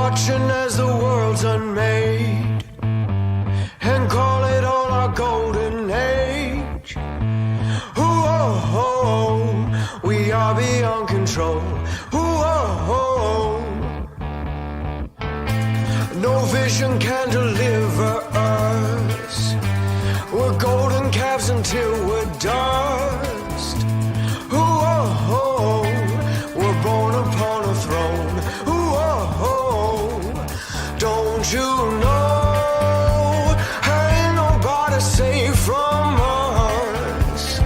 watching as the world's unmade and call it all our golden age. Ooh, we are beyond control. Ooh, no vision can deliver us. We're golden calves until we're dust. Ooh, we're born upon a throne. Ooh, don't you know? Ain't nobody safe from us.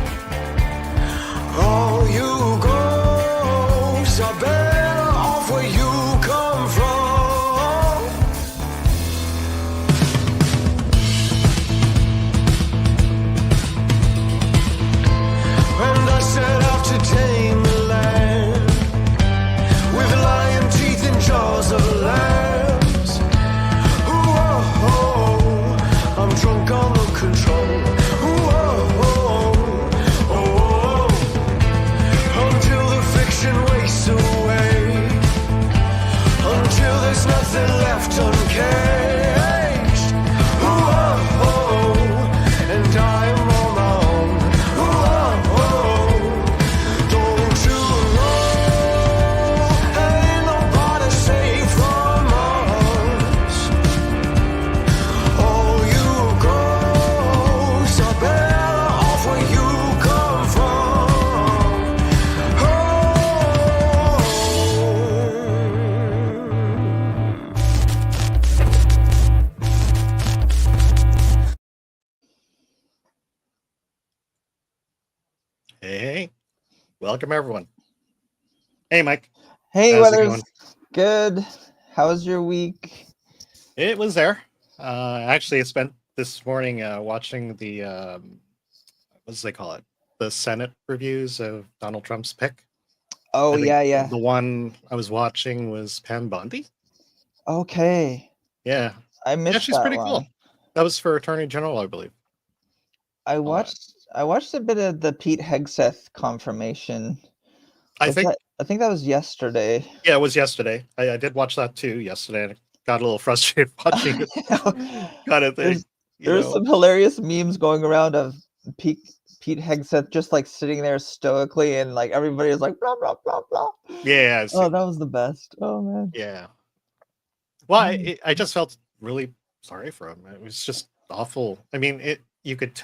All you ghosts are better off where you come from. And I set out to tame the land with lion teeth and jaws of lambs. Ooh, I'm drunk on the control. Ooh, until the fiction wastes away, until there's nothing left uncaged. Ooh, and I am on my own. Ooh, don't you know? Ain't nobody safe from us. All you ghosts are better off where you come from. Oh. Hey, welcome everyone. Hey, Mike. Hey, How's it Weathers. going? Good. How was your week? It was there. Actually, I spent this morning watching the what do they call it? The Senate reviews of Donald Trump's pick. Oh, I think yeah. The one I was watching was Pam Bondi. Okay. Yeah, I missed she's that pretty one. cool. That was for Attorney General, I believe. I watched a bit of the Pete Hegseth confirmation. I think that was yesterday. yeah, it was yesterday. I did watch that too yesterday, and I got a little frustrated watching it. Kind of thing. There's some hilarious memes going around of Pete Hegseth just like sitting there stoically, and like everybody is like blah blah blah blah. Yeah. I've Oh, seen that was the best. Oh man. Yeah. Well, I just felt really sorry for him. It was just awful. I mean, you could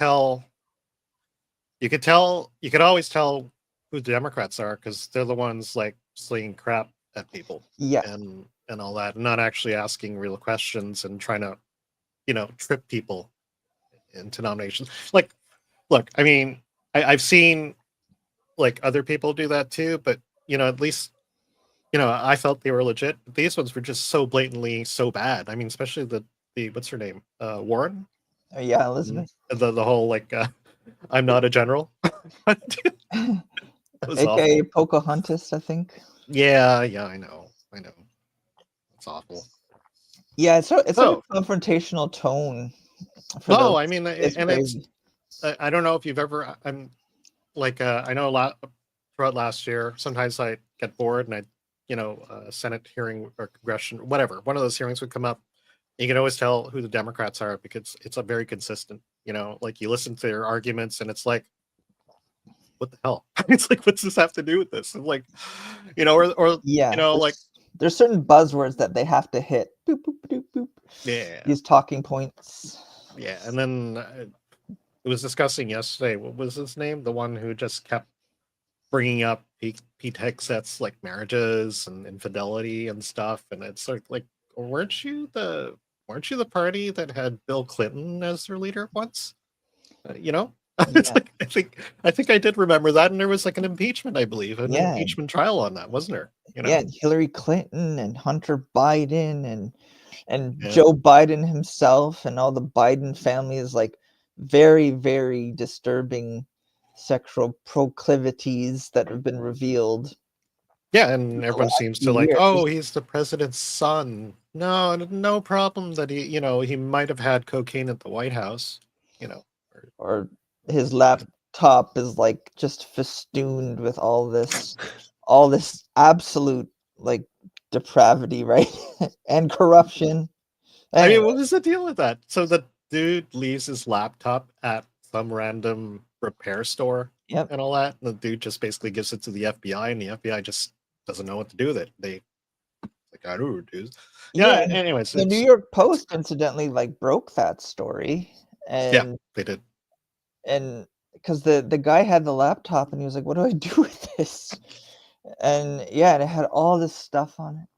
always tell who the Democrats are because they're the ones like slinging crap at people. Yeah. And all that, and not actually asking real questions and trying to, trip people into nominations. Like, look, I mean, I've seen like other people do that too, but at least I felt they were legit. These ones were just so blatantly so bad. I mean, especially the what's her name, Warren. Oh, yeah, Elizabeth. The whole like, I'm not a general. That was AKA awful. Pocahontas, I think. Yeah, I know. It's awful. Yeah, it's a confrontational tone. I mean, it's and crazy. I don't know if you've ever. I'm like I know a lot throughout last year. Sometimes I get bored and Senate hearing or congressional, whatever. One of those hearings would come up. You can always tell who the Democrats are because it's a very consistent. Like you listen to their arguments and it's like, what the hell? It's like, what's this have to do with this? And like, like there's certain buzzwords that they have to hit. Boop, boop, boop, boop. Yeah. These talking points. Yeah, and then it was discussing yesterday. What was his name? The one who just kept bringing up Pete Hegseth's like marriages and infidelity and stuff, and it's like, weren't you the party that had Bill Clinton as their leader once? It's like I think I did remember that, and there was like an impeachment, I believe, an impeachment trial on that, wasn't there? Yeah, Hillary Clinton and Hunter Biden and Joe Biden himself and all the Biden family is like very, very disturbing sexual proclivities that have been revealed. Yeah, and everyone seems to like, oh, he's the president's son. No problem that he might have had cocaine at the White House, or his laptop is like just festooned with all this absolute like depravity, right? And corruption. I mean, Anyway, what was the deal with that? So the dude leaves his laptop at some random repair store yep. and all that. And the dude just basically gives it to the FBI, and the FBI just doesn't know what to do with it. They like, I don't know, dude. Yeah, Yeah. Anyways, the New it's York Post incidentally like broke that story, yeah, and they did. because the guy had the laptop and he was like, "What do I do with this?" And yeah, and it had all this stuff on it,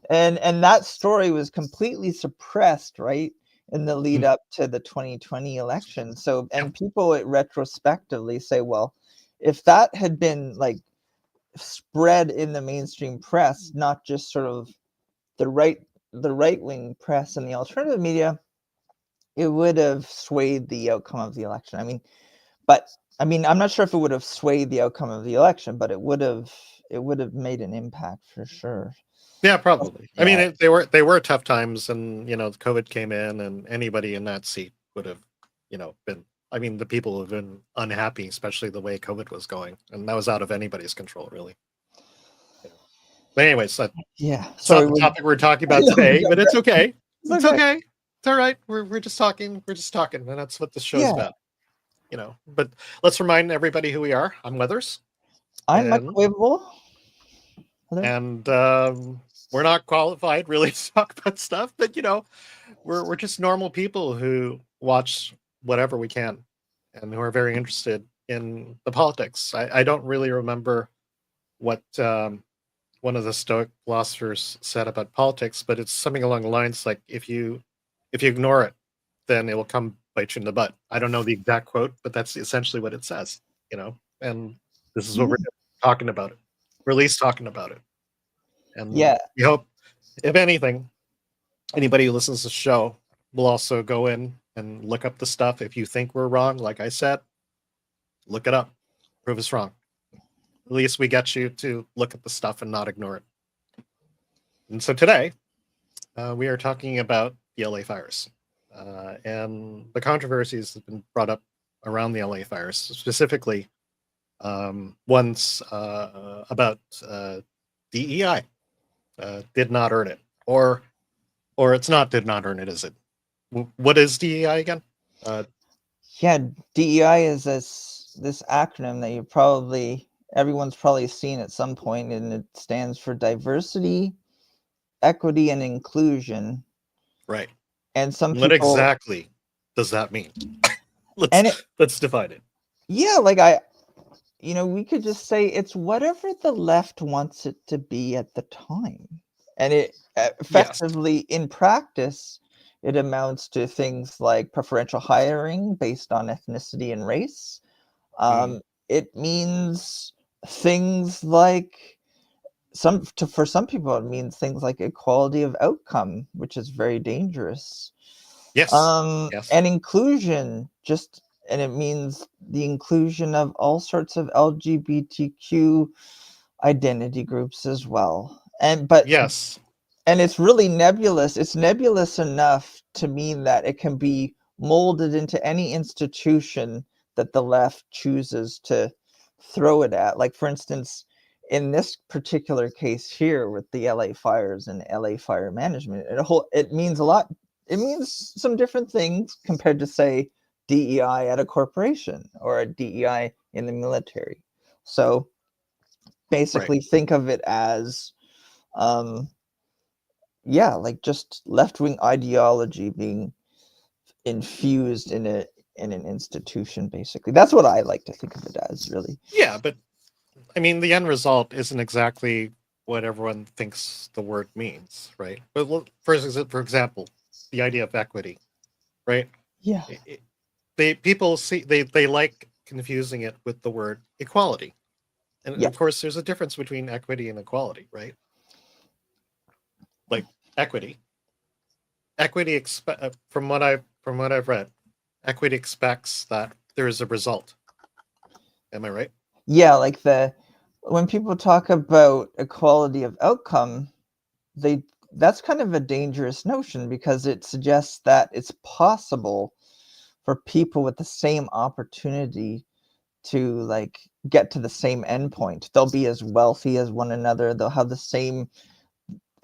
and that story was completely suppressed, right, in the lead Mm, up to the 2020 election. So, yeah. and people retrospectively say, well, if that had been like spread in the mainstream press, not just sort of the right wing press and the alternative media, it would have swayed the outcome of the election. But I'm not sure if it would have swayed the outcome of the election, but it would have made an impact for sure. Yeah, probably. I mean, Yeah. they were tough times, and COVID came in, and anybody in that seat would have, been. I mean, the people have been unhappy, especially the way COVID was going, and that was out of anybody's control, really. But anyways, that's Yeah. not Sorry, the we topic we're talking I about know we today. But it's digressed. okay. It's It's okay. okay. It's all right. We're just talking. We're just talking, and that's what this show's Yeah. about. But let's remind everybody who we are. I'm Weathers, I'm and microwaveable. Hello? and we're not qualified really to talk about stuff, but we're just normal people who watch whatever we can, and who are very interested in the politics. I don't really remember what one of the Stoic philosophers said about politics, but it's something along the lines like if you ignore it, then it will come bite you in the butt. I don't know the exact quote, but that's essentially what it says. And this is what we're Mm, talking about it. We're at least talking about it, and yeah. we hope, if anything, anybody who listens to the show will also go in and look up the stuff. If you think we're wrong, like I said, look it up, prove us wrong. At least we get you to look at the stuff and not ignore it. And so today, we are talking about the LA fires, and the controversies that have been brought up around the LA fires, specifically ones about DEI. Did not earn it, or it's not did not earn it, is it? What is DEI again? Yeah, DEI is this acronym that everyone's probably seen at some point, and it stands for diversity, equity, and inclusion. Right. And some What people, exactly does that mean? let's and it, let's define it. yeah, we could just say it's whatever the left wants it to be at the time. And it Yes. effectively, in practice, it amounts to things like preferential hiring based on ethnicity and race. Mm. It means things like for some people, it means things like equality of outcome, which is very dangerous. Yes. Yes. And inclusion, and it means the inclusion of all sorts of LGBTQ identity groups as well. Yes. And it's really nebulous. It's nebulous enough to mean that it can be molded into any institution that the left chooses to throw it at. Like, for instance, in this particular case here with the LA fires and LA fire management, it means a lot. It means some different things compared to, say, DEI at a corporation or a DEI in the military. So Right. basically, think of it as, like just left-wing ideology being infused in an institution. Basically, that's what I like to think of it as, really. Yeah, but I mean, the end result isn't exactly what everyone thinks the word means, right? But for example, the idea of equity, right? Yeah. People see they like confusing it with the word equality, and Yeah. of course, there's a difference between equity and equality, right? Like equity, from what I've read, equity expects that there is a result. Am I right? Yeah, like when people talk about equality of outcome, that's kind of a dangerous notion because it suggests that it's possible for people with the same opportunity to get to the same endpoint. They'll be as wealthy as one another. They'll have the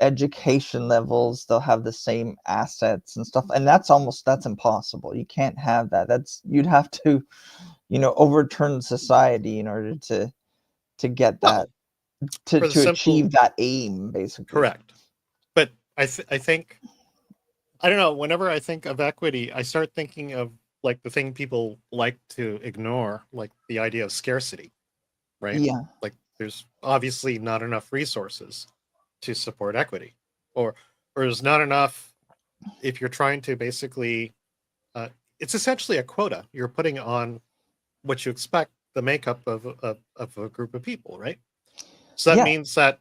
education levels, they'll have the same assets and stuff, and that's impossible. You can't have that. You'd have to, overturn society in order to get Well, that, to for the to simple achieve that aim, basically. correct. But I think I don't know. Whenever I think of equity, I start thinking of like the thing people like to ignore, like the idea of scarcity, right? Yeah. Like there's obviously not enough resources to support equity, or there's not enough if you're trying to basically. It's essentially a quota you're putting on what you expect the makeup of a group of people, right? So that Yeah. means that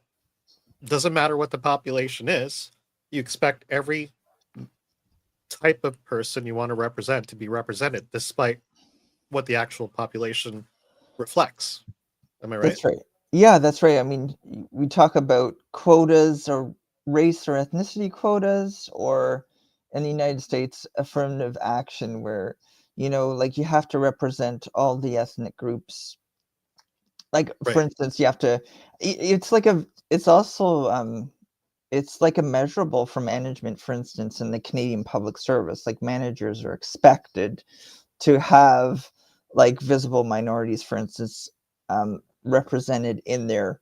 doesn't matter what the population is, you expect every type of person you want to represent to be represented despite what the actual population reflects. Am I right? That's right. Yeah, that's right. I mean, we talk about quotas or race or ethnicity quotas, or in the United States, affirmative action, where, like you have to represent all the ethnic groups. Like, for Right. instance, you have to, it's also, it's like a measurable for management, for instance, in the Canadian public service. Like, managers are expected to have like visible minorities, for instance, represented in their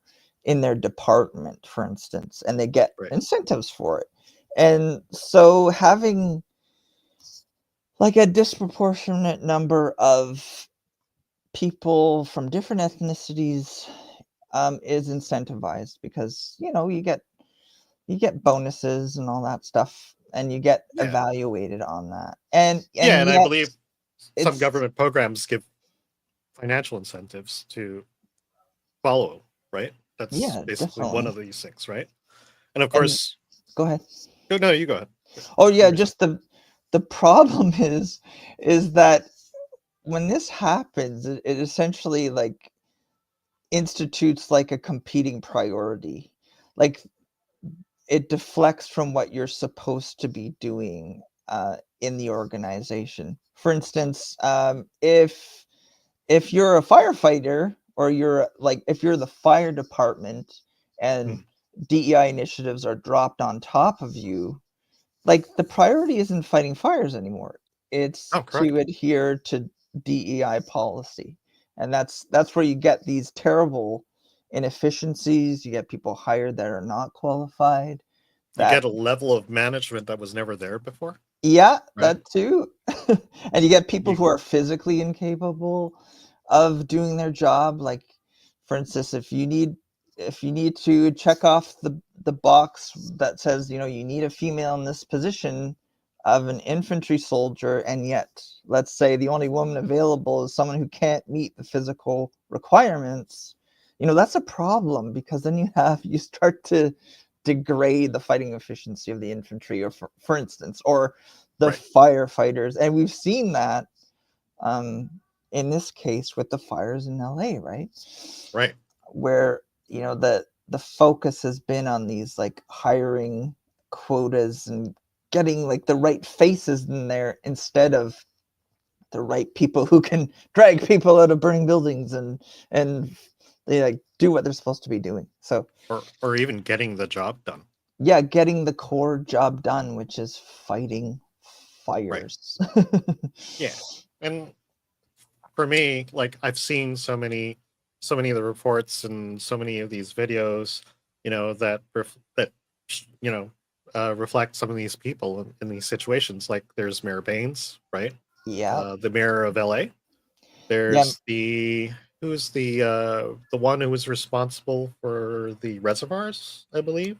department, for instance, and they get Right. incentives for it. And so having like a disproportionate number of people from different ethnicities is incentivized, because you get bonuses and all that stuff, and you get Yeah. evaluated on that. And Yeah, and I yet believe some it's government programs give financial incentives to follow, right? That's yeah, basically one definitely. of these things, right? And of And course, go ahead. no, you go ahead. Oh yeah, You were saying, just the problem is that when this happens, it essentially like institutes like a competing priority. Like, it deflects from what you're supposed to be doing in the organization. For instance, if you're a firefighter, or if you're the fire department, and hmm, DEI initiatives are dropped on top of you, like, the priority isn't fighting fires anymore. It's oh, to correct. adhere to DEI policy. And that's where you get these terrible inefficiencies. You get people hired that are not qualified. You That get a level of management that was never there before, Yeah, right? that too. And you get people You, who are physically incapable of doing their job. Like, for instance, if you need to check off the box that says, you need a female in this position of an infantry soldier, and yet, let's say the only woman available is someone who can't meet the physical requirements, that's a problem, because then you start to degrade the fighting efficiency of the infantry, or for instance, or the right, firefighters. And we've seen that um, in this case with the fires in LA, right? right. Where the focus has been on these like hiring quotas and getting like the right faces in there, instead of the right people who can drag people out of burning buildings, and they like do what they're supposed to be doing. So Or even getting the job done, yeah, getting the core job done, which is fighting right? fires. Yeah, and for me, like I've seen so many of the reports and so many of these videos, that reflect some of these people in these situations. Like there's Mayor Baines, right? Yeah, The mayor of LA. yeah, There's the one who was responsible for the reservoirs, I believe.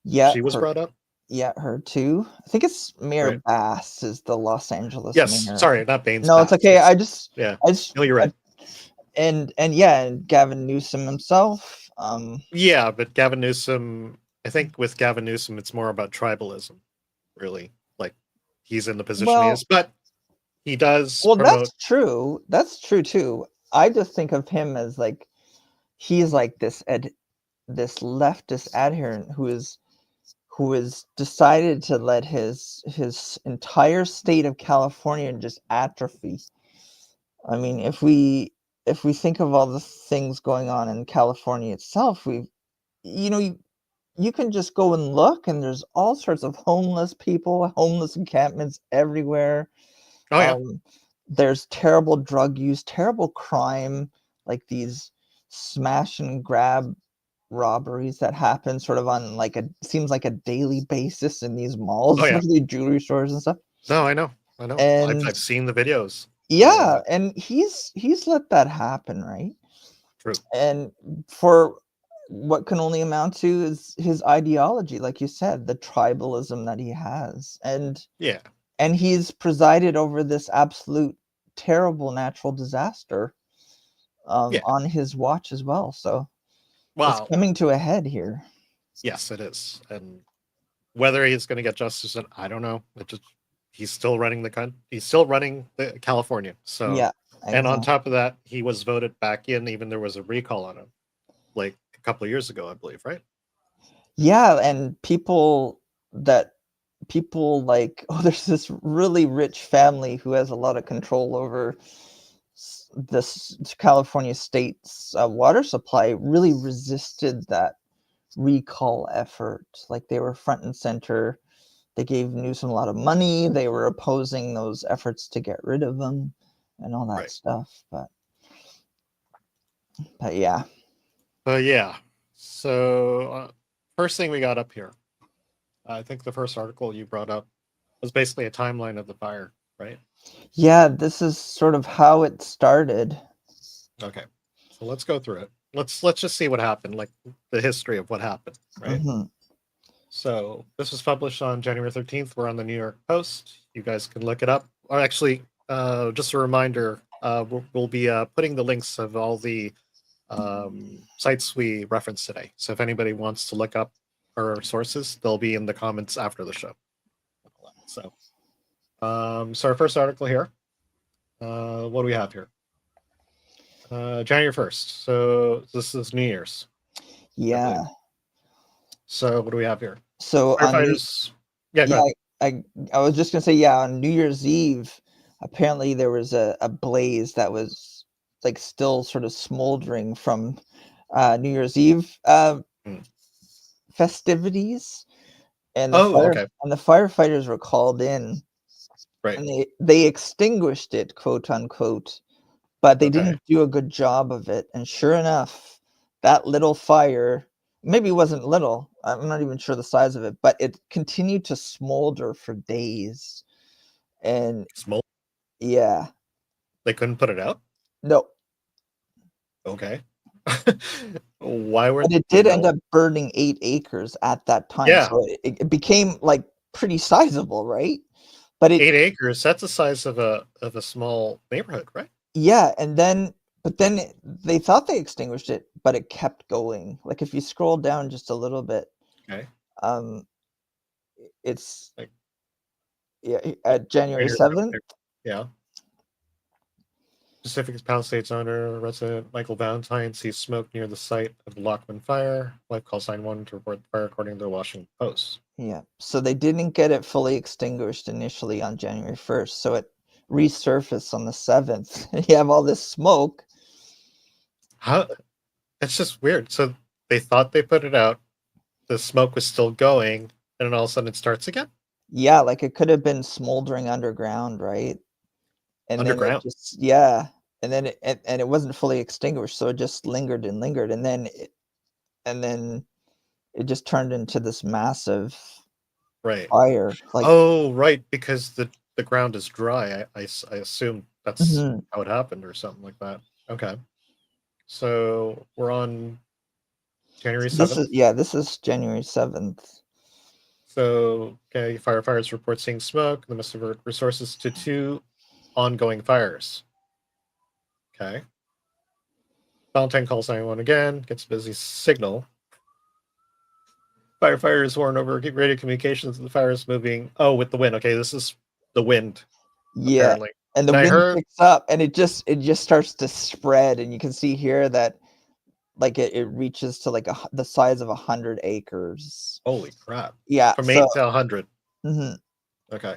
yeah, She was her, brought up, yeah, her too. I think it's Mayor right? Bass is the Los Angeles Yes, mayor. sorry, not Baines No, it's Pass. okay. Yeah. I just, No, you're I, right. and yeah, and Gavin Newsom himself. Yeah, but Gavin Newsom, I think with Gavin Newsom, it's more about tribalism, really. Like he's in the position he is, Well, but he does well, promote. that's true. That's true too. I just think of him as like he's like this leftist adherent who has decided to let his entire state of California just atrophy. I mean, if we think of all the things going on in California itself, we you know you, you can just go and look, and there's all sorts of homeless people, homeless encampments everywhere. Oh yeah. There's terrible drug use, terrible crime, like these smash and grab robberies that happen sort of on like a seems like a daily basis in these malls, Oh yeah. especially jewelry stores and stuff. No, I know. I know. And I've seen the videos. yeah, and he's let that happen, right? True. And for what can only amount to is his ideology, like you said, the tribalism that he has. Yeah. And he's presided over this absolute terrible natural disaster Yeah. on his watch as well. So it's Wow. coming to a head here. Yes, it is. And whether he's going to get justice, I don't know. He's still running he's still running the California. So Yeah. And on Exactly. top of that, he was voted back in. Even there was a recall on him, like a couple of years ago, I believe, right? Yeah, and people like, oh, there's this really rich family who has a lot of control over this California state's water supply, really resisted that recall effort. Like they were front and center. They gave Newsom a lot of money. They were opposing those efforts to get rid of him and all that Right. stuff. But yeah. But yeah. So first thing we got up here, I think the first article you brought up was basically a timeline of the fire, right? Yeah, this is sort of how it started. Okay. So let's go through it. Let's just see what happened, like the history of what happened, right? Mhm. So this was published on January 13th. We're on the New York Post. You guys can look it up. Or actually, just a reminder, we'll be putting the links of all the sites we referenced today. So if anybody wants to look up our sources, they'll be in the comments after the show. So, so our first article here. What do we have here? January 1st. So this is New Year's. Yeah. So what do we have here? So Firefighters. Yeah, go ahead. I was just gonna say, yeah, on New Year's Eve, apparently there was a blaze that was like still sort of smoldering from New Year's Eve festivities, and Okay. the firefighters were called in, Right. and they extinguished it, quote unquote, but they Okay. didn't do a good job of it. And sure enough, that little fire, maybe it wasn't little, I'm not even sure the size of it, but it continued to smolder for days. And Smoke. yeah, They couldn't put it out. no, Okay. Why were but it did end up burning 8 acres at that time. Yeah. So it became like pretty sizable, right? But 8 acres, that's the size of a small neighborhood, right? yeah, but then they thought they extinguished it, but it kept going. Like if you scroll down just a little bit, Okay. It's Like, yeah, at January 7th. Yeah. Pacific Palisades owner, resident Michael Valentine sees smoke near the site of the Lockman fire. Wife calls 911 to report the fire, according to the Washington Post. Yeah, so they didn't get it fully extinguished initially on January 1st, so it resurfaced on the 7th. You have all this smoke. How? It's just weird. So they thought they put it out, the smoke was still going, and then all of a sudden it starts again? Yeah, like it could have been smoldering underground, right? And Underground? then it just, yeah, and then it wasn't fully extinguished, so it just lingered and lingered, and then it just turned into this massive Right. fire. Like, oh, right, because the ground is dry. I assume that's how it happened or something like that. Okay. So we're on January 7th. This is January 7th. So, okay, firefighters report seeing smoke. They must divert resources to 2 ongoing fires. Okay. Valentine calls 911 again, gets a busy signal. Firefighters warn over radio communications that the fire is moving. Oh, with the wind. Okay, this is the wind. Yeah, Apparently. and the wind picks up, and it just starts to spread, and you can see here that like it reaches to like the size of 100 acres. Holy crap! Yeah, from 8 to 100. Okay,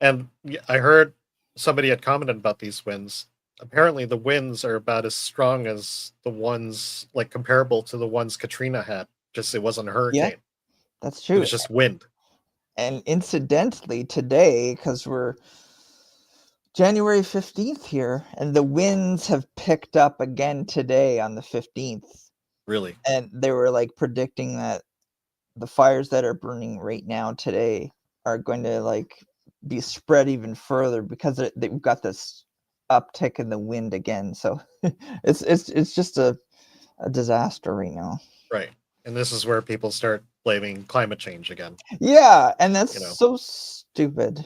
and I heard somebody had commented about these winds. Apparently, the winds are about as strong as the ones, like comparable to the ones Katrina had Just it wasn't a Yeah, hurricane. that's It true. was just wind. And incidentally, today, because we're January 15th here, and the winds have picked up again today on the 15th. Really. And they were like predicting that the fires that are burning right now today are going to like be spread even further because they've got this uptick in the wind again. So it's just a disaster right now. Right. And this is where people start blaming climate change again. Yeah, and that's You know. so stupid,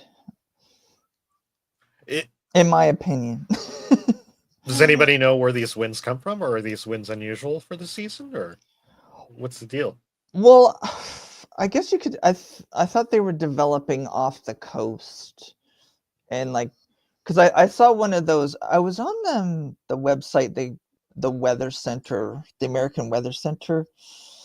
It, in my opinion. does anybody know where these winds come from, or are these winds unusual for the season, or what's the deal? Well, I guess you could. I thought they were developing off the coast, and like, because I saw one of those. I was on the website, the Weather Center, the American Weather Center,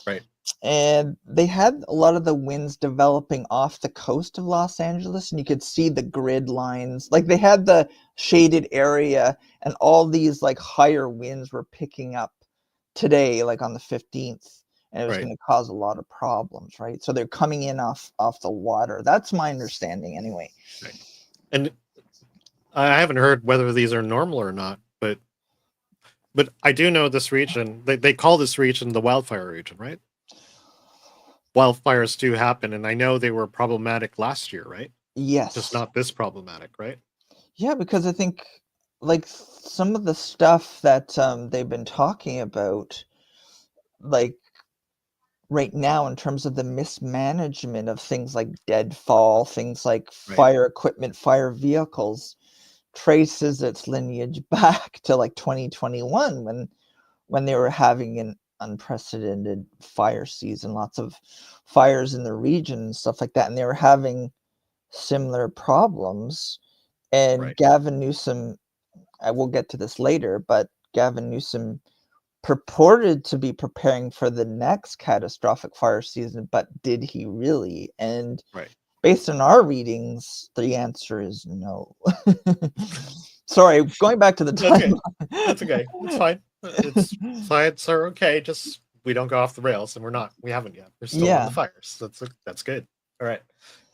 Right. and they had a lot of the winds developing off the coast of Los Angeles, and you could see the grid lines. Like they had the shaded area, and all these like higher winds were picking up today, like on the 15th, and it was Right. going to cause a lot of problems, right? So they're coming in off the water. That's my understanding, anyway. Right. And I haven't heard whether these are normal or not, but I do know this region. They call this region the wildfire region, right? Wildfires do happen, and I know they were problematic last year, right? Just Yes. not this problematic, right? Yeah, because I think like some of the stuff that they've been talking about, like right now, in terms of the mismanagement of things like deadfall, things like Right. fire equipment, fire vehicles, traces its lineage back to like 2021 when they were having an unprecedented fire season, lots of fires in the region and stuff like that, and they were having similar problems. And Right. Gavin Newsom, I will get to this later, but Gavin Newsom purported to be preparing for the next catastrophic fire season, but did he really? And Right. based on our readings, the answer is no. Sorry, going back to the That's okay. timeline. That's okay. It's fine. It's science are okay. Just we don't go off the rails, and we're not. We haven't yet. We're still in Yeah. the fires. That's good. All right.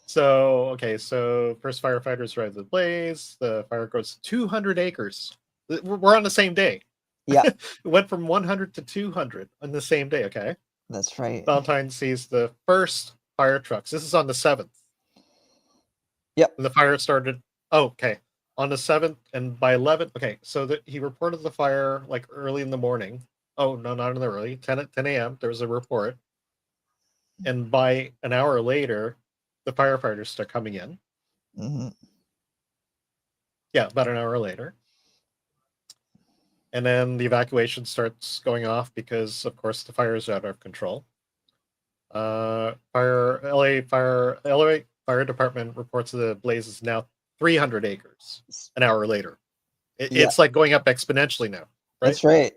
So okay. So first firefighters arrive at the blaze. The fire goes 200 acres. We're on the same day. Yeah, It went from 100 to 200 on the same day. Okay. that's right. Valentine sees the first fire trucks. This is on the 7th. Yep. And the fire started. Oh, okay. On the 7th, and by 11. Okay. So he reported the fire like early in the morning. Oh, no, not in the early. 10 a.m. There was a report. And by an hour later, the firefighters start coming in. Hmm. Yeah, about an hour later. And then the evacuation starts going off because, of course, the fire is out of control. LA Fire Department reports the blaze is now 300 acres an hour later. Yeah. It's like going up exponentially now, right? That's right.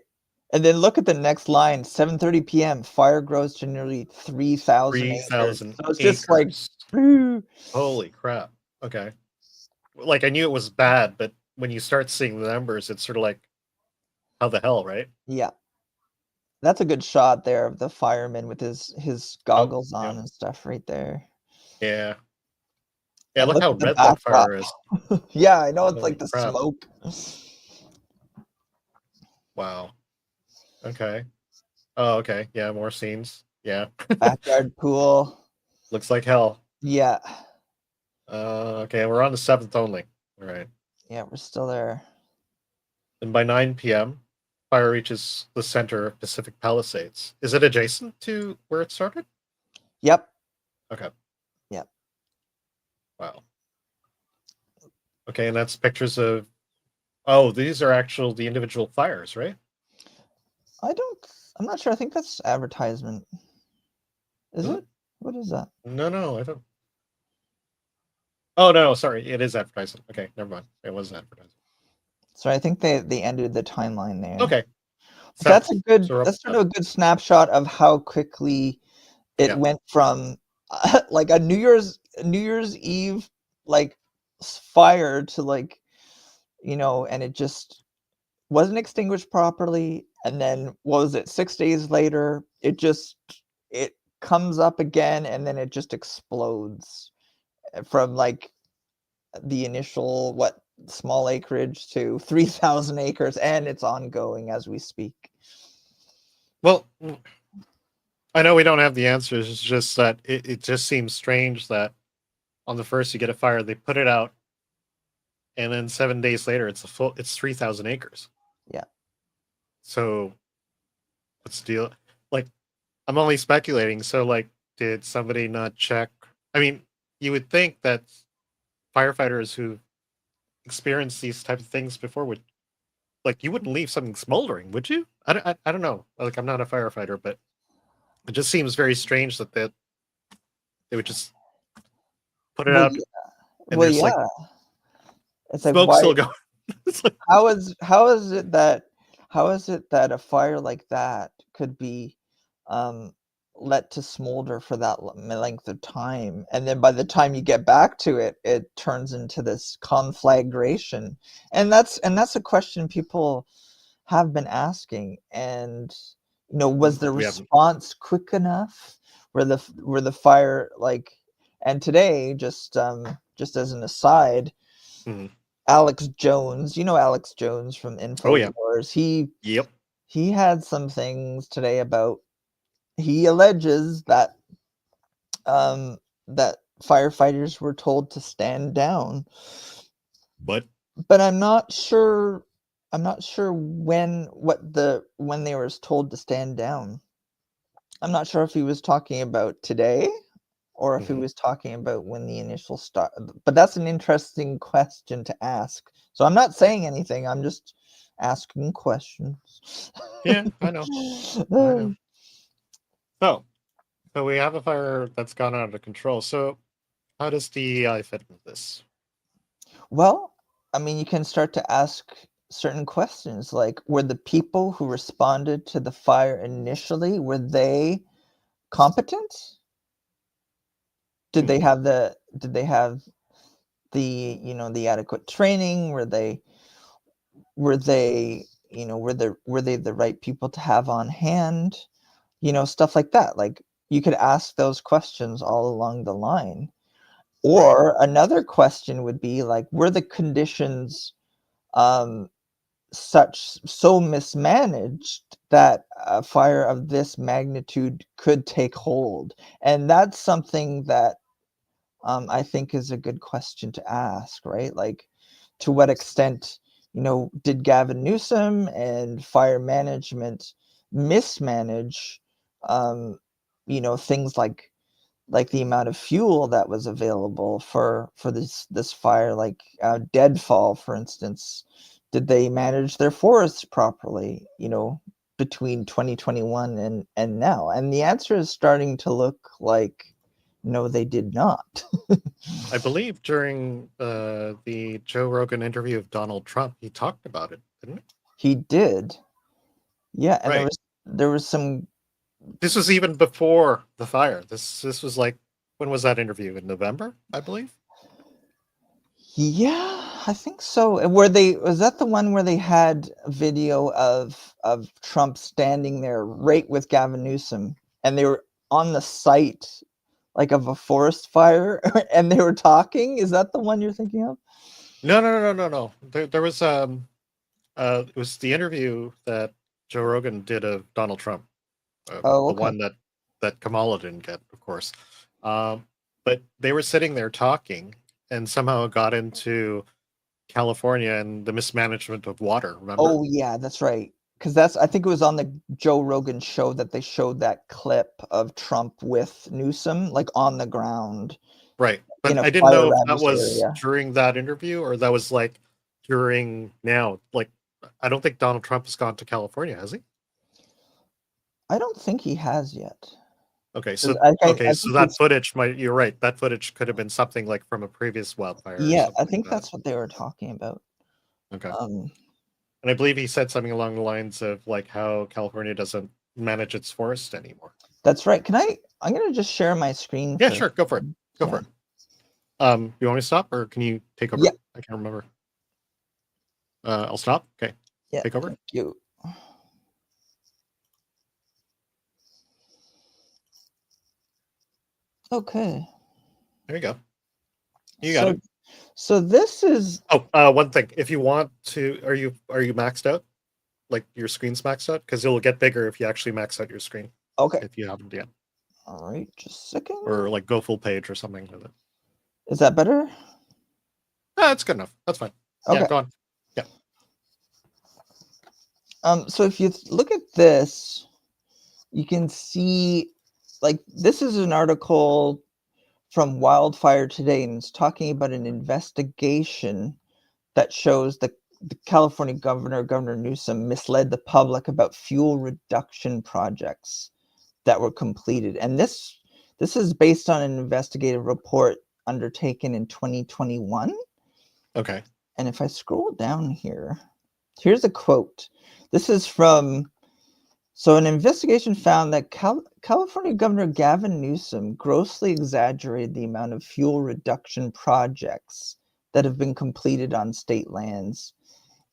And then look at the next line, 7:30 p.m. Fire grows to nearly 3,000 acres. 3,000 So it's just like, acres. Holy crap. Okay. Like I knew it was bad, but when you start seeing the numbers, it's sort of like, how the hell, right? yeah. That's a good shot there of the fireman with his goggles on yeah. and stuff right there. Yeah. Yeah, And look how at the red that backdrop. fire is. Yeah, I know, it's Holy like the crap. smoke. Wow. Okay. Oh, okay. Yeah, more scenes. Yeah. Backyard pool. Looks like hell. Yeah. Okay, we're on the 7th only. All right. Yeah, we're still there. And by 9 p.m., fire reaches the center of Pacific Palisades. Is it adjacent to where it started? Yep. Okay. Yep. Wow. Okay, and that's pictures of. Oh, these are the individual fires, right? I'm not sure. I think that's advertisement. Is Is it? What is that? No, I don't. Oh no, sorry, it is advertising. Okay, never mind. It wasn't advertising. So I think they ended the timeline there. Okay. That's South. sort of a good snapshot of how quickly it Yeah. went from like a New Year's Eve like fire to like, and it just wasn't extinguished properly, and then what was it, 6 days later it just it comes up again and then it just explodes from like the initial small acreage to 3,000 acres, and it's ongoing as we speak. Well, I know we don't have the answers. It's just that it just seems strange that on the first you get a fire, they put it out, and then 7 days later it's 3,000 acres. Yeah. So what's the deal? Like, I'm only speculating. So like, did somebody not check? I mean, you would think that firefighters who experienced these type of things before would, like, you wouldn't leave something smoldering, would you? I don't know. Like, I'm not a firefighter, but it just seems very strange that they would just put it Well, out and well, there's like yeah. It's like, smoke why? still going. It's like, How is it that a fire like that could be let to smolder for that length of time, and then by the time you get back to it, it turns into this conflagration? And that's a question people have been asking. And was the we haven't. response quick enough? Where the fire, like, and today, just as an aside, Mhm. Alex Jones, Alex Jones from Oh yeah. InfoWars, Yep. he had some things today about, he alleges that that firefighters were told to stand down. But But I'm not sure when they were told to stand down. I'm not sure if he was talking about today or if he was talking about when the initial start. But that's an interesting question to ask. So I'm not saying anything. I'm just asking questions. yeah, I know. I know. So we have a fire that's gone out of control. So how does DEI fit into this? Well, I mean, you can start to ask certain questions like, were the people who responded to the fire initially, were they competent? Did they have the the adequate training? Were they the right people to have on hand? Stuff like that. Like, you could ask those questions all along the line. Or another question would be like, were the conditions so mismanaged that a fire of this magnitude could take hold? And that's something that I think is a good question to ask, right? Like, to what extent, did Gavin Newsom and fire management mismanage, things like the amount of fuel that was available for this fire, like deadfall, for instance? Did they manage their forests properly, between 2021 and now? And the answer is starting to look like no, they did not. I believe during the Joe Rogan interview of Donald Trump, he talked about it, didn't he? He did. Yeah, and Right. there was some. This was even before the fire. This was like, when was that interview? In November, I believe. Yeah, I think so. And was that the one where they had a video of Trump standing there right with Gavin Newsom, and they were on the site like of a forest fire, and they were talking? Is that the one you're thinking of? No. There was it was the interview that Joe Rogan did of Donald Trump. Oh, The okay. one that Kamala didn't get, of course. But they were sitting there talking, and somehow it got into California and the mismanagement of water. Remember? Oh yeah, that's right. Because I think it was on the Joe Rogan show that they showed that clip of Trump with Newsom, like on the ground Right. in But a I didn't fire know if that ravaged was area. during that interview or that was like during now. Like, I don't think Donald Trump has gone to California, has he? I don't think he has yet. Okay, 'Cause so I so think that he's, footage might, you're right. That footage could have been something like from a previous wildfire or yeah, something I like think that. that's what they were talking about. Okay. Um, And I believe he said something along the lines of like how California doesn't manage its forest anymore. that's right. I'm gonna just share my screen Yeah, for sure, go for it. Go for yeah. it. You want me to stop or can you take over? Yeah, I can't remember. I'll stop. Okay. yeah, Take over. thank you. Okay. There you go. You got So, it. so this is Oh, one thing. If you want to, are you maxed out? Like your screen's maxed out? Because it'll get bigger if you actually max out your screen. okay. If you haven't yet. All right, just a second. Or like go full page or something with it. Is that better? That's good enough. That's fine. Okay. Yeah, go on. Yeah. So if you look at this, you can see, like, this is an article from Wildfire Today, and it's talking about an investigation that shows that the California Governor Newsom, misled the public about fuel reduction projects that were completed. And this is based on an investigative report undertaken in 2021. Okay. And if I scroll down here, here's a quote. This is from, so an investigation found that California Governor Gavin Newsom grossly exaggerated the amount of fuel reduction projects that have been completed on state lands.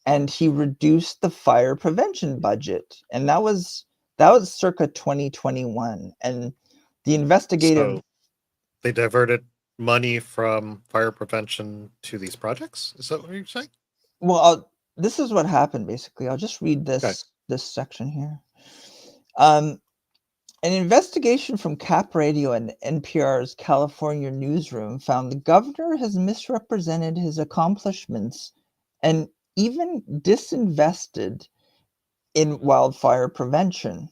And he reduced the fire prevention budget. And that was circa 2021. And the investigative, So they diverted money from fire prevention to these projects? Is that what you're saying? well, this is what happened basically. I'll just read Okay. this section here. An investigation from Cap Radio and NPR's California newsroom found the governor has misrepresented his accomplishments and even disinvested in wildfire prevention.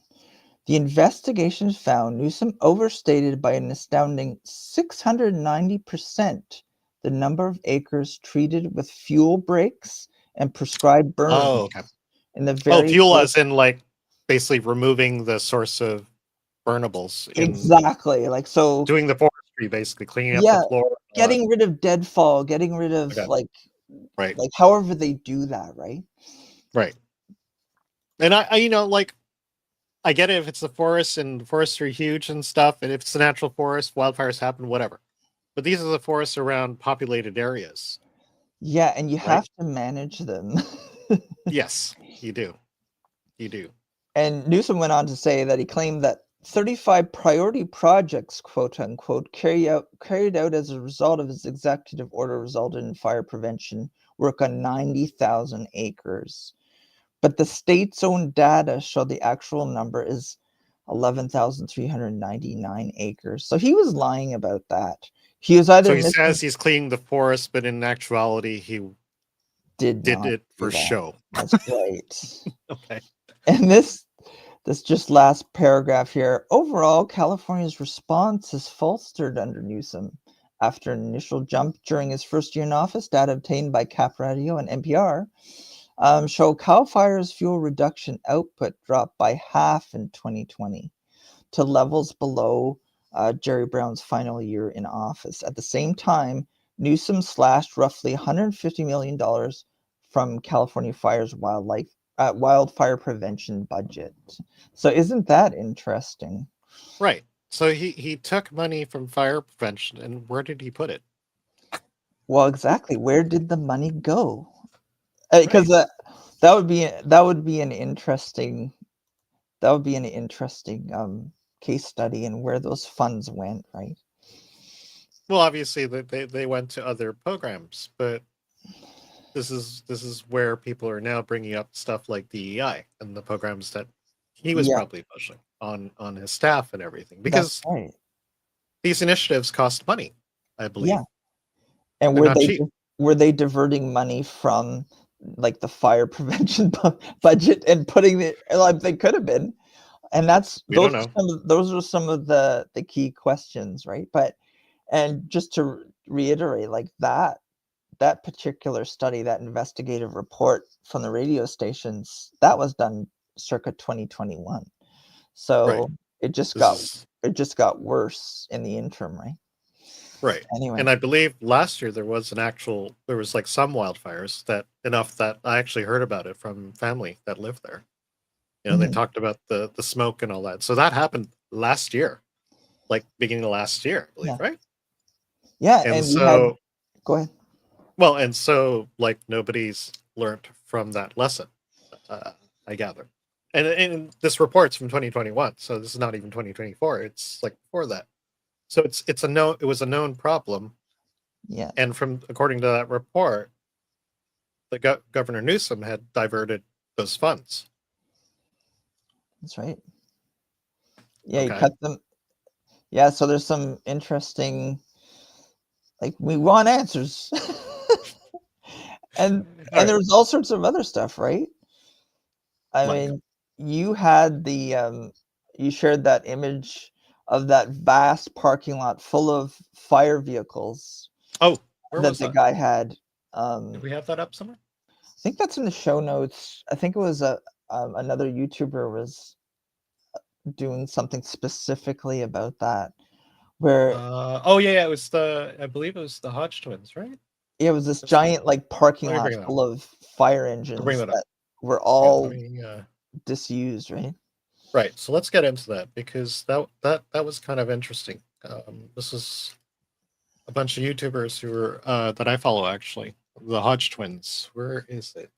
The investigation found Newsom overstated by an astounding 690% the number of acres treated with fuel breaks and prescribed burns Oh, okay. in the Oh, very fuel first- as in like basically removing the source of burnables in exactly, like, so doing the forestry, basically cleaning up yeah, the floor. getting rid of deadfall, getting rid of Okay. Right. like however they do that, right? Right. And I you know, like I get it if it's the forest and the forests are huge and stuff, and if it's a natural forest, wildfires happen, whatever. But these are the forests around populated areas. Yeah, and you Right. have to manage them. Yes, you do. You do. And Newsom went on to say that he claimed that 35 priority projects, quote unquote, carried out as a result of his executive order resulted in fire prevention work on 90,000 acres. But the state's own data show the actual number is 11,399 acres. So he was lying about that. He was either So he says he's cleaning the forest, but in actuality, he did did not it do for that. show. That's right. Okay. And this just last paragraph here. Overall, California's response is faltered under Newsom. After an initial jump during his first year in office, data obtained by Cap Radio and NPR show Cal Fire's fuel reduction output dropped by half in 2020 to levels below Jerry Brown's final year in office. At the same time, Newsom slashed roughly $150 million from California Fire's wildfire prevention budget. So isn't that interesting? Right. So he took money from fire prevention, and where did he put it? Well, exactly. Where did the money go? Because that would be an interesting case study in where those funds went, right? Well, obviously they went to other programs, but this is where people are now bringing up stuff like DEI and the programs that he was probably pushing on his staff and everything, because right. these initiatives cost money, I believe. Yeah. And were they diverting money from like the fire prevention budget and putting it, like, they could have been, and those are some of the key questions, right? But and just to reiterate, like that particular study, that investigative report from the radio stations, that was done circa 2021. So it just got worse in the interim, right? Right. Anyway. And I believe last year there was like some wildfires that I actually heard about it from family that lived there. You know, they talked about the smoke and all that. So that happened last year, like beginning of last year, I believe, right? Yeah. And so go ahead. Well, and so like nobody's learned from that lesson, I gather. And this report's from 2021, so this is not even 2024. It's like before that. So it's a known, it was a known problem, Yeah, and from according to that report, the Governor Newsom had diverted those funds. that's right. Yeah, you Okay. cut them. Yeah, so there's some interesting, like, we want answers. and All right. there's all sorts of other stuff, right? I Like, mean, you had you shared that image of that vast parking lot full of fire vehicles oh, where that was the that? guy had. Did we have that up somewhere? I think that's in the show notes. I think it was another YouTuber was doing something specifically about that, where Oh yeah, it was I believe it was the Hodge twins, right? it was this That's- giant like parking Let me lot bring it up. full of fire Bring engines that up. that were Yeah, all let me, disused, right? right. So let's get into that because that was kind of interesting. This is a bunch of YouTubers who are that I follow actually. The Hodge twins. Where is it?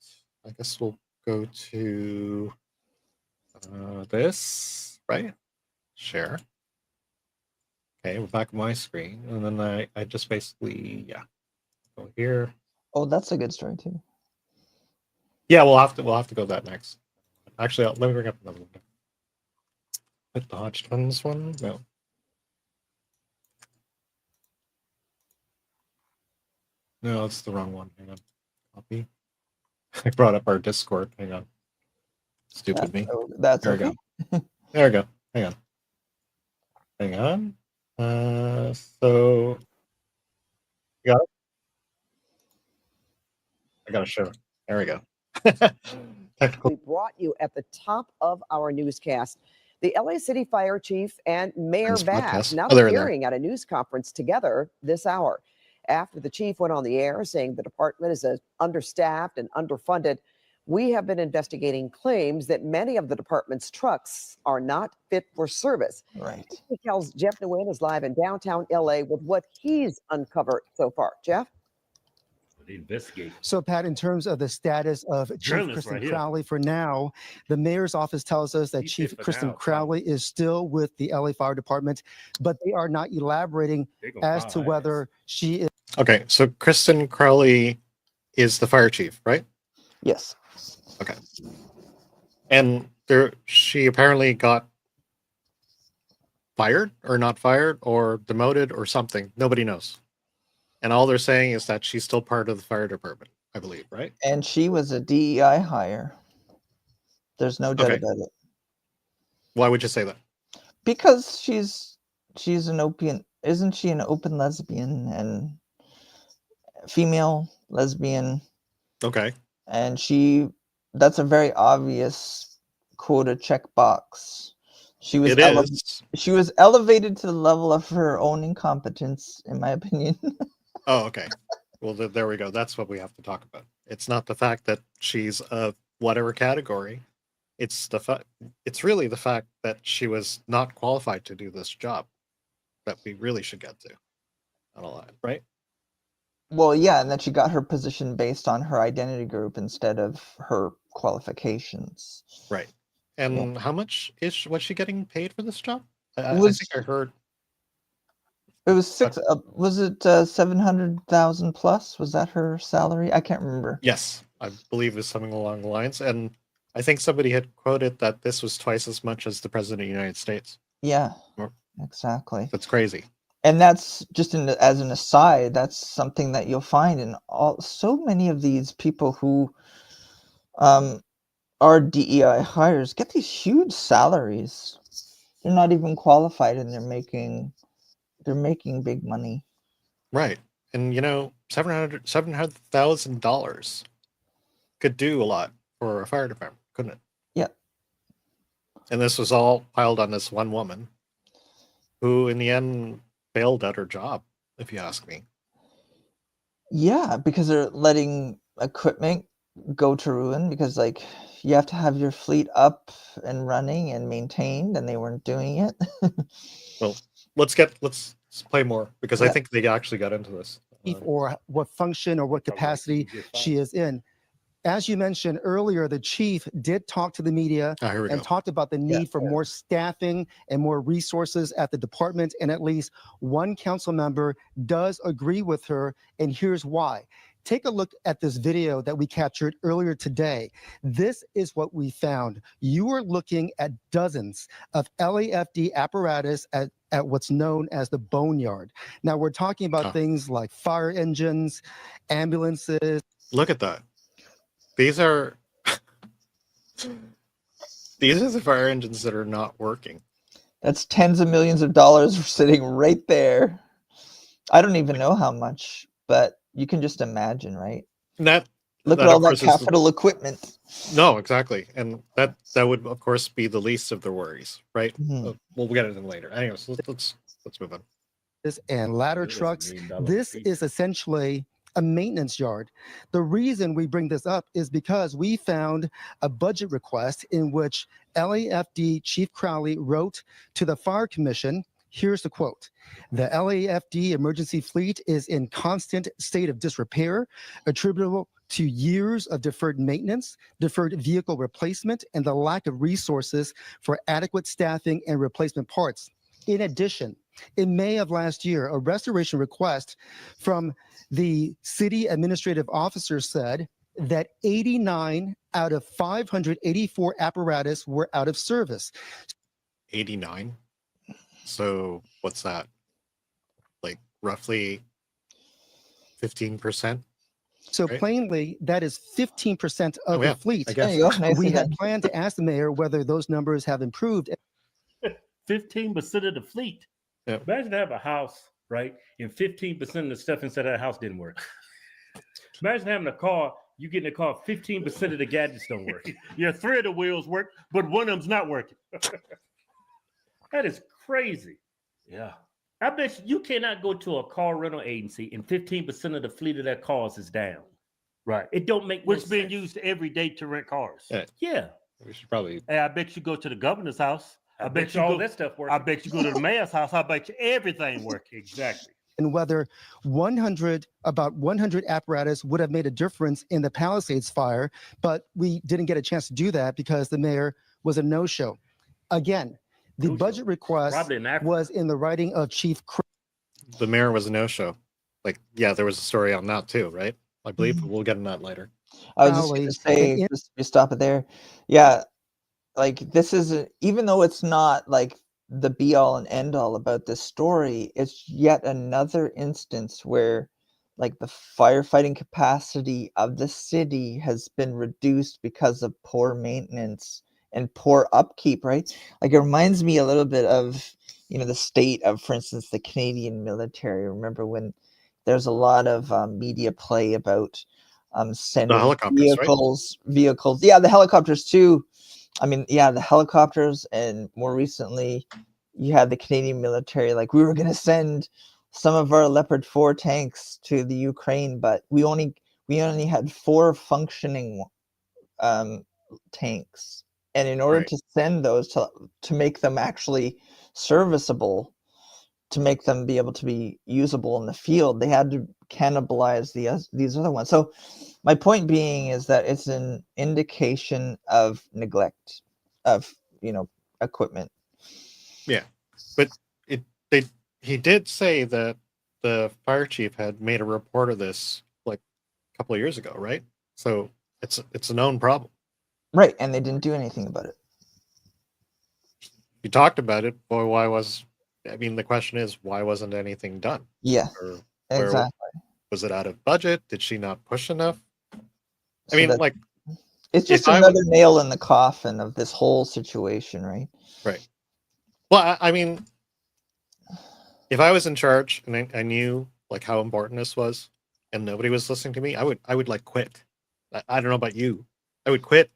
I guess we'll go to this, right? Share. Okay, we're back on my screen, and then I just basically go here. Oh, that's a good story too. Yeah, we'll have to go that next. Actually, let me bring up another one. With the Hodge twins one, no. No, it's the wrong one. Hang on. Copy. I brought up our Discord. Hang on. Stupid me. That's There we okay. go. There we go. Hang on. Hang on. So you got it? I gotta show it. There we go. Technical. We brought you at the top of our newscast. The LA City Fire Chief and Mayor Friends Bass podcast. now Oh, they're there. appearing at a news conference together this hour. After the chief went on the air saying the department is understaffed and underfunded, we have been investigating claims that many of the department's trucks are not fit for service. Right. KCAL's Jeff Nguyen is live in downtown LA with what he's uncovered so far. Jeff? Investigate. So, Pat, in terms of the status of Chief Journalist Kristen right here. Crowley, for now, the mayor's office tells us that He Chief said for Kristen now, Crowley is still with the LA Fire Department, but they are not elaborating They gonna as file to her whether she is. Okay, so Kristen Crowley is the fire chief, right? Yes. Okay. And she apparently got fired or not fired or demoted or something. Nobody knows. And all they're saying is that she's still part of the fire department, I believe, right? And she was a DEI hire. There's no doubt Okay. about it. Why would you say that? Because she's an open, isn't she an open lesbian and female lesbian? Okay. And that's a very obvious quota checkbox. She was It is. she was elevated to the level of her own incompetence, in my opinion. Oh, okay. Well, there we go. That's what we have to talk about. It's not the fact that she's of whatever category. It's it's really the fact that she was not qualified to do this job that we really should get to. Not a lot, right? Well, yeah, and that she got her position based on her identity group instead of her qualifications. Right. And how much was she getting paid for this job? I Was- think I heard. It was was it 700,000 plus? Was that her salary? I can't remember. Yes, I believe it was something along the lines. And I think somebody had quoted that this was twice as much as the president of the United States. Yeah, Or- exactly. That's crazy. And that's just as an aside, that's something that you'll find in so many of these people who are DEI hires get these huge salaries. They're not even qualified and they're making big money. Right. And $700,000 could do a lot for a fire department, couldn't it? Yeah. And this was all piled on this one woman who in the end bailed out her job, if you ask me. Yeah, because they're letting equipment go to ruin because like you have to have your fleet up and running and maintained and they weren't doing it. Well, let's play more because I think they actually got into this. Or what function or what capacity she is in. As you mentioned earlier, the chief did talk to the media Oh, here we and go. talked about the need for more staffing and more resources at the department. And at least one council member does agree with her. And here's why. Take a look at this video that we captured earlier today. This is what we found. You are looking at dozens of LAFD apparatus at what's known as the boneyard. Now, we're talking about things like fire engines, ambulances. Look at that. These are the fire engines that are not working. That's tens of millions of dollars sitting right there. I don't even know how much, but you can just imagine, right? And Look at all that capital equipment. No, exactly, and that would of course be the least of their worries, right? Mhm. We'll get it in later. Anyways, let's move on. And ladder trucks. This is essentially a maintenance yard. The reason we bring this up is because we found a budget request in which LAFD Chief Crowley wrote to the Fire Commission. Here's the quote. The LAFD emergency fleet is in constant state of disrepair, attributable to years of deferred maintenance, deferred vehicle replacement, and the lack of resources for adequate staffing and replacement parts. In addition, in May of last year, a restoration request from the city administrative officer said that 89 out of 584 apparatus were out of service. 89. So what's that? Like roughly 15%? So right? Plainly, that is 15% of the fleet. I guess. There you go. Nicely We had done. planned to ask the mayor whether those numbers have improved. 15% of the fleet. Yeah. Imagine having a house, right? And 15% of the stuff inside that house didn't work. Imagine having a car, you get in a car, 15% of the gadgets don't work. Yeah, 3 of the wheels work, but one of them's not working. That is crazy. Yeah. I bet you cannot go to a car rental agency and 15% of the fleet of their cars is down. Right. It don't make Which no is being sense. used every day to rent cars. Yeah. Yeah. We should probably. Hey, I bet you go to the governor's house. I bet you all that stuff works. I bet you go to the mayor's house. I bet you everything works. Exactly. And whether about 100 apparatus would have made a difference in the Palisades fire, but we didn't get a chance to do that because the mayor was a no-show. Again, the budget request was in the writing of Chief The mayor was a no-show. Like, yeah, there was a story on that too, right? I believe we'll get in that later. I was just going to say, just to stop it there. Yeah, like this is, even though it's not like the be all and end all about this story, it's yet another instance where like the firefighting capacity of the city has been reduced because of poor maintenance and poor upkeep, right? Like it reminds me a little bit of, the state of, for instance, the Canadian military. Remember when there's a lot of media play about sending The helicopters, vehicles. Yeah, the helicopters too. I mean, yeah, the helicopters, and more recently, you had the Canadian military. Like we were going to send some of our Leopard 4 tanks to the Ukraine, but we only had 4 functioning tanks, and in order to send those to make them actually serviceable, to make them be able to be usable in the field, they had to cannibalize these other ones. So my point being is that it's an indication of neglect of equipment. Yeah, but he did say that the fire chief had made a report of this like a couple of years ago, right? So it's a known problem. Right, and they didn't do anything about it. You talked about it, boy. The question is, why wasn't anything done? Yeah, exactly. Was it out of budget? Did she not push enough? It's just another nail in the coffin of this whole situation, right? Right. Well, I mean, if I was in charge and I knew like how important this was, and nobody was listening to me, I would like quit. I don't know about you. I would quit,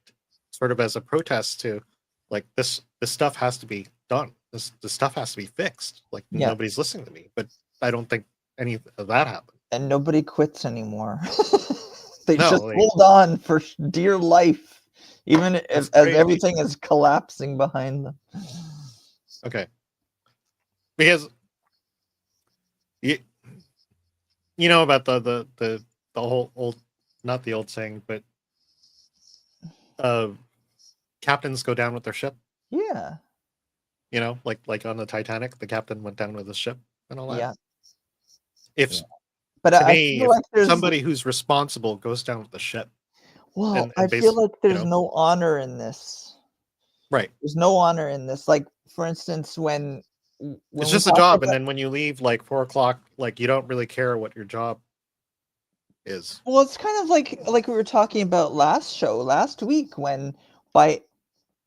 sort of as a protest to, like, this stuff has to be done. This stuff has to be fixed. Like nobody's listening to me. But I don't think any of that happened. And nobody quits anymore. They just hold on for dear life, even as everything is collapsing behind them. Okay. Because you know about the whole old, not the old saying, but captains go down with their ship. Yeah. You know, like on the Titanic, the captain went down with his ship and all that. Yeah. If Yeah. But to I me, feel if like there's somebody who's responsible goes down with the ship, well, and I feel like you there's know, no honor in this. right? There's no honor in this. Like, for instance, when It's we just a talk job, about, and then when you leave like 4 o'clock, like you don't really care what your job is. well, it's kind of like we were talking about last week, when by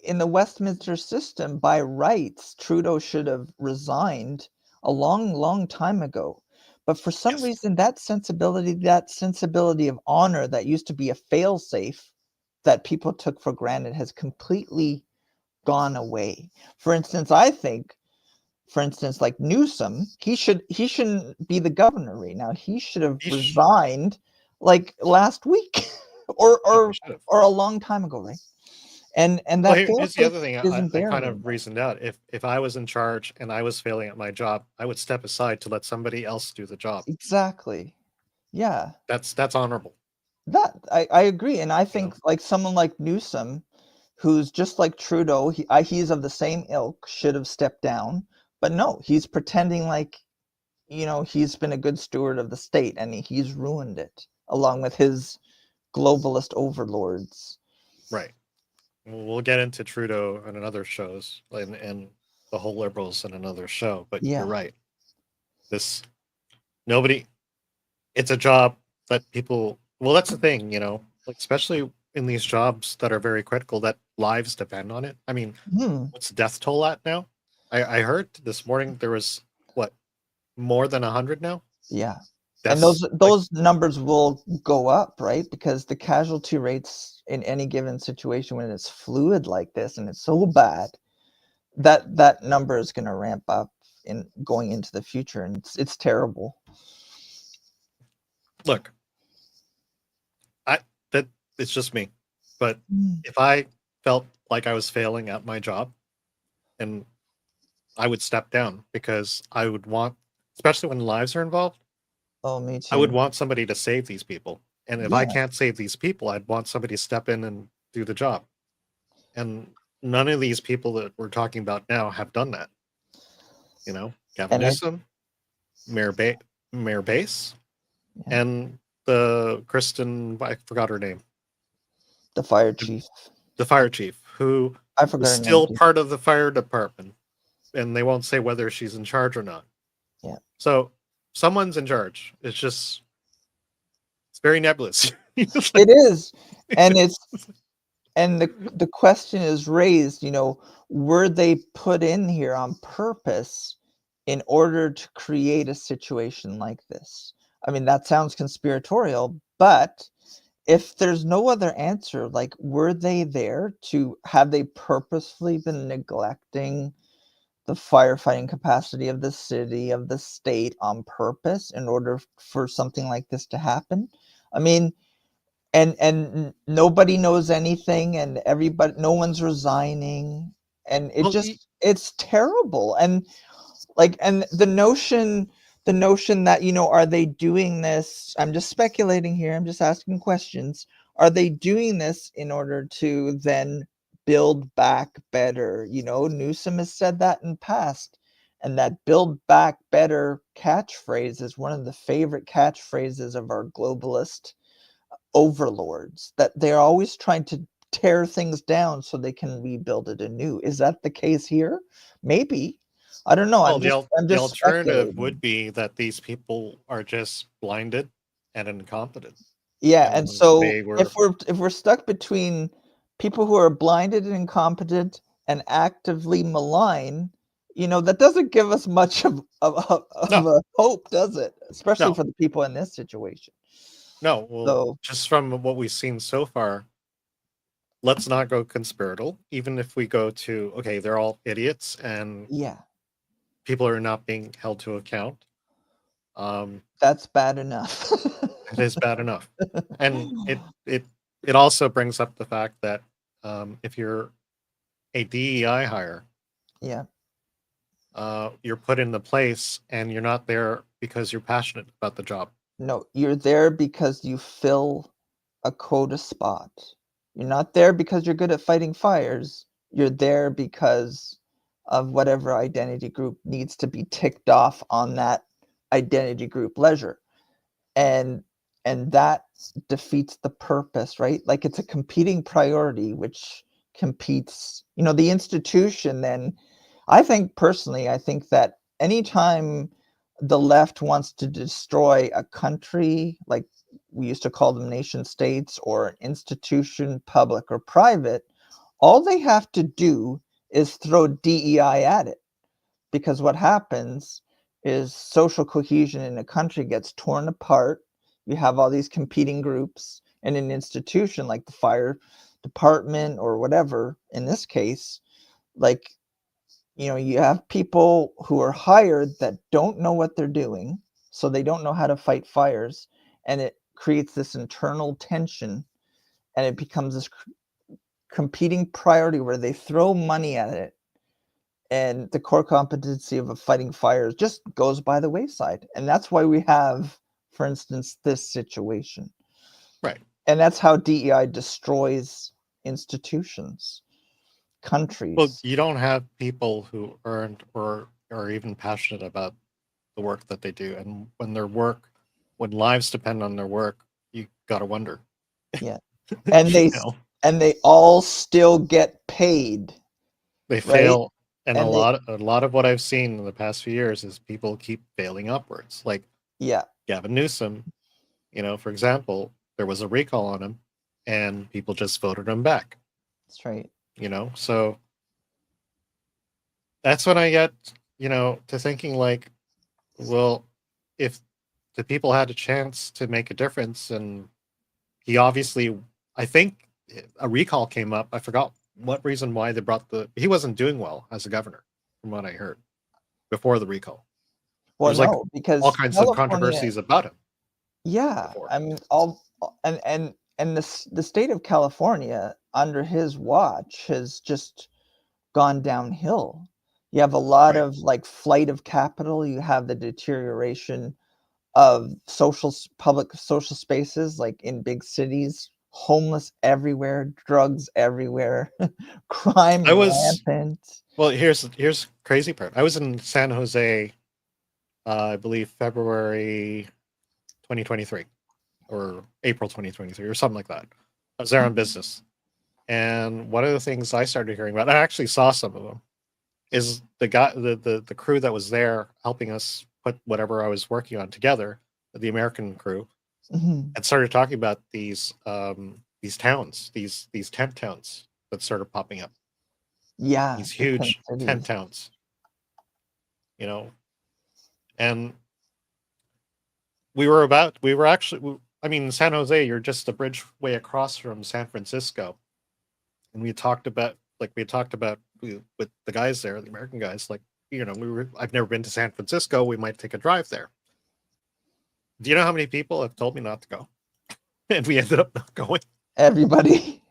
in the Westminster system, by rights, Trudeau should have resigned a long time ago. But for some Yes. reason, that sensibility of honor that used to be a failsafe that people took for granted has completely gone away. For instance, I think, like Newsom, he shouldn't be the governor right now. He should have He resigned like last week or Yeah, he should have. a long time ago, right? And Well, that here's the failsafe other thing isn't I there kind anymore. of reasoned out. If I was in charge and I was failing at my job, I would step aside to let somebody else do the job. Exactly. Yeah. That's honorable. That I agree. And I You know? think like someone like Newsom, who's just like Trudeau, he's of the same ilk, should have stepped down. But no, he's pretending like, he's been a good steward of the state, and he's ruined it along with his globalist overlords. Right. We'll get into Trudeau in another shows and the whole liberals in another show. But Yeah. you're right. It's a job that people. Well, that's the thing, like especially in these jobs that are very critical, that lives depend on it. I mean, what's the death toll at now? I heard this morning there was more than 100 now. Yeah. That's And those numbers will go up, right? Because the casualty rates in any given situation, when it's fluid like this and it's so bad, that number is going to ramp up in going into the future, and it's terrible. Look, it's just me, but if I felt like I was failing at my job, and I would step down, because I would want, especially when lives are involved, Oh, me too. I would want somebody to save these people. And if I Yeah. can't save these people, I'd want somebody to step in and do the job. And none of these people that we're talking about now have done that. Gavin Newsom, Mayor Bass, Yeah. and the Kristen, I forgot her name, The fire chief. the fire chief, who I forgot is her name still too. part of the fire department, and they won't say whether she's in charge or not. Yeah. So someone's in charge. It's very nebulous. It is, and the question is raised. Were they put in here on purpose in order to create a situation like this? I mean, that sounds conspiratorial, but if there's no other answer, like, were they there have they purposefully been neglecting the firefighting capacity of the city, of the state, on purpose in order for something like this to happen? I mean, and nobody knows anything, and no one's resigning, and it's terrible. And the notion that, are they doing this? I'm just speculating here. I'm just asking questions. Are they doing this in order to then build back better? Newsom has said that in past, and that build back better catchphrase is one of the favorite catchphrases of our globalist overlords, that they're always trying to tear things down so they can rebuild it anew. Is that the case here? Maybe. I don't know. Well, I'm the just alternative speculating. would be that these people are just blinded and incompetent. Yeah, and so they were- if we're stuck between people who are blinded and incompetent and actively malign, that doesn't give us much of a hope, does it? Especially No. for the people in this situation. No, well, So just from what we've seen so far, let's not go conspiratorial. Even if we go to, okay, they're all idiots and yeah, people are not being held to account. that's bad enough. It is bad enough. And it also brings up the fact that if you're a DEI hire, Yeah. You're put in the place and you're not there because you're passionate about the job. No, you're there because you fill a quota spot. You're not there because you're good at fighting fires. You're there because of whatever identity group needs to be ticked off on that identity group ledger. And that defeats the purpose, right? Like it's a competing priority which competes, the institution. Then I think that anytime the left wants to destroy a country, like we used to call them nation states, or an institution, public or private, all they have to do is throw DEI at it. Because what happens is social cohesion in a country gets torn apart. You have all these competing groups, and an institution like the fire department or whatever, in this case, like, you have people who are hired that don't know what they're doing, so they don't know how to fight fires, and it creates this internal tension, and it becomes this competing priority where they throw money at it, and the core competency of fighting fires just goes by the wayside. And that's why we have, for instance, this situation. Right. And that's how DEI destroys institutions, countries. Well, you don't have people who earned or are even passionate about the work that they do. And when lives depend on their work, you got to wonder. Yeah. And they all still get paid. They fail. And a lot of what I've seen in the past few years is people keep failing upwards. Like Gavin Newsom, for example, there was a recall on him and people just voted him back. That's right. So that's when I get, to thinking like, well, if the people had a chance to make a difference, and I think a recall came up. I forgot what reason why they he wasn't doing well as a governor, from what I heard before the recall. Well, There's because all kinds of controversies about him. Yeah, before. I mean, and the state of California under his watch has just gone downhill. You have a lot of like flight of capital. You have the deterioration of public social spaces, like in big cities, homeless everywhere, drugs everywhere, crime rampant. Well, here's crazy part. I was in San Jose, I believe February 2023 or April 2023 or something like that. I was there on business. And one of the things I started hearing about, I actually saw some of them, is the crew that was there helping us put whatever I was working on together, the American crew, and started talking about these towns, these tent towns that started popping up. Yeah. These huge tent towns. And San Jose, you're just a bridge way across from San Francisco. And we talked about with the guys there, the American guys, like, I've never been to San Francisco. We might take a drive there. Do you know how many people have told me not to go? And we ended up not going. Everybody.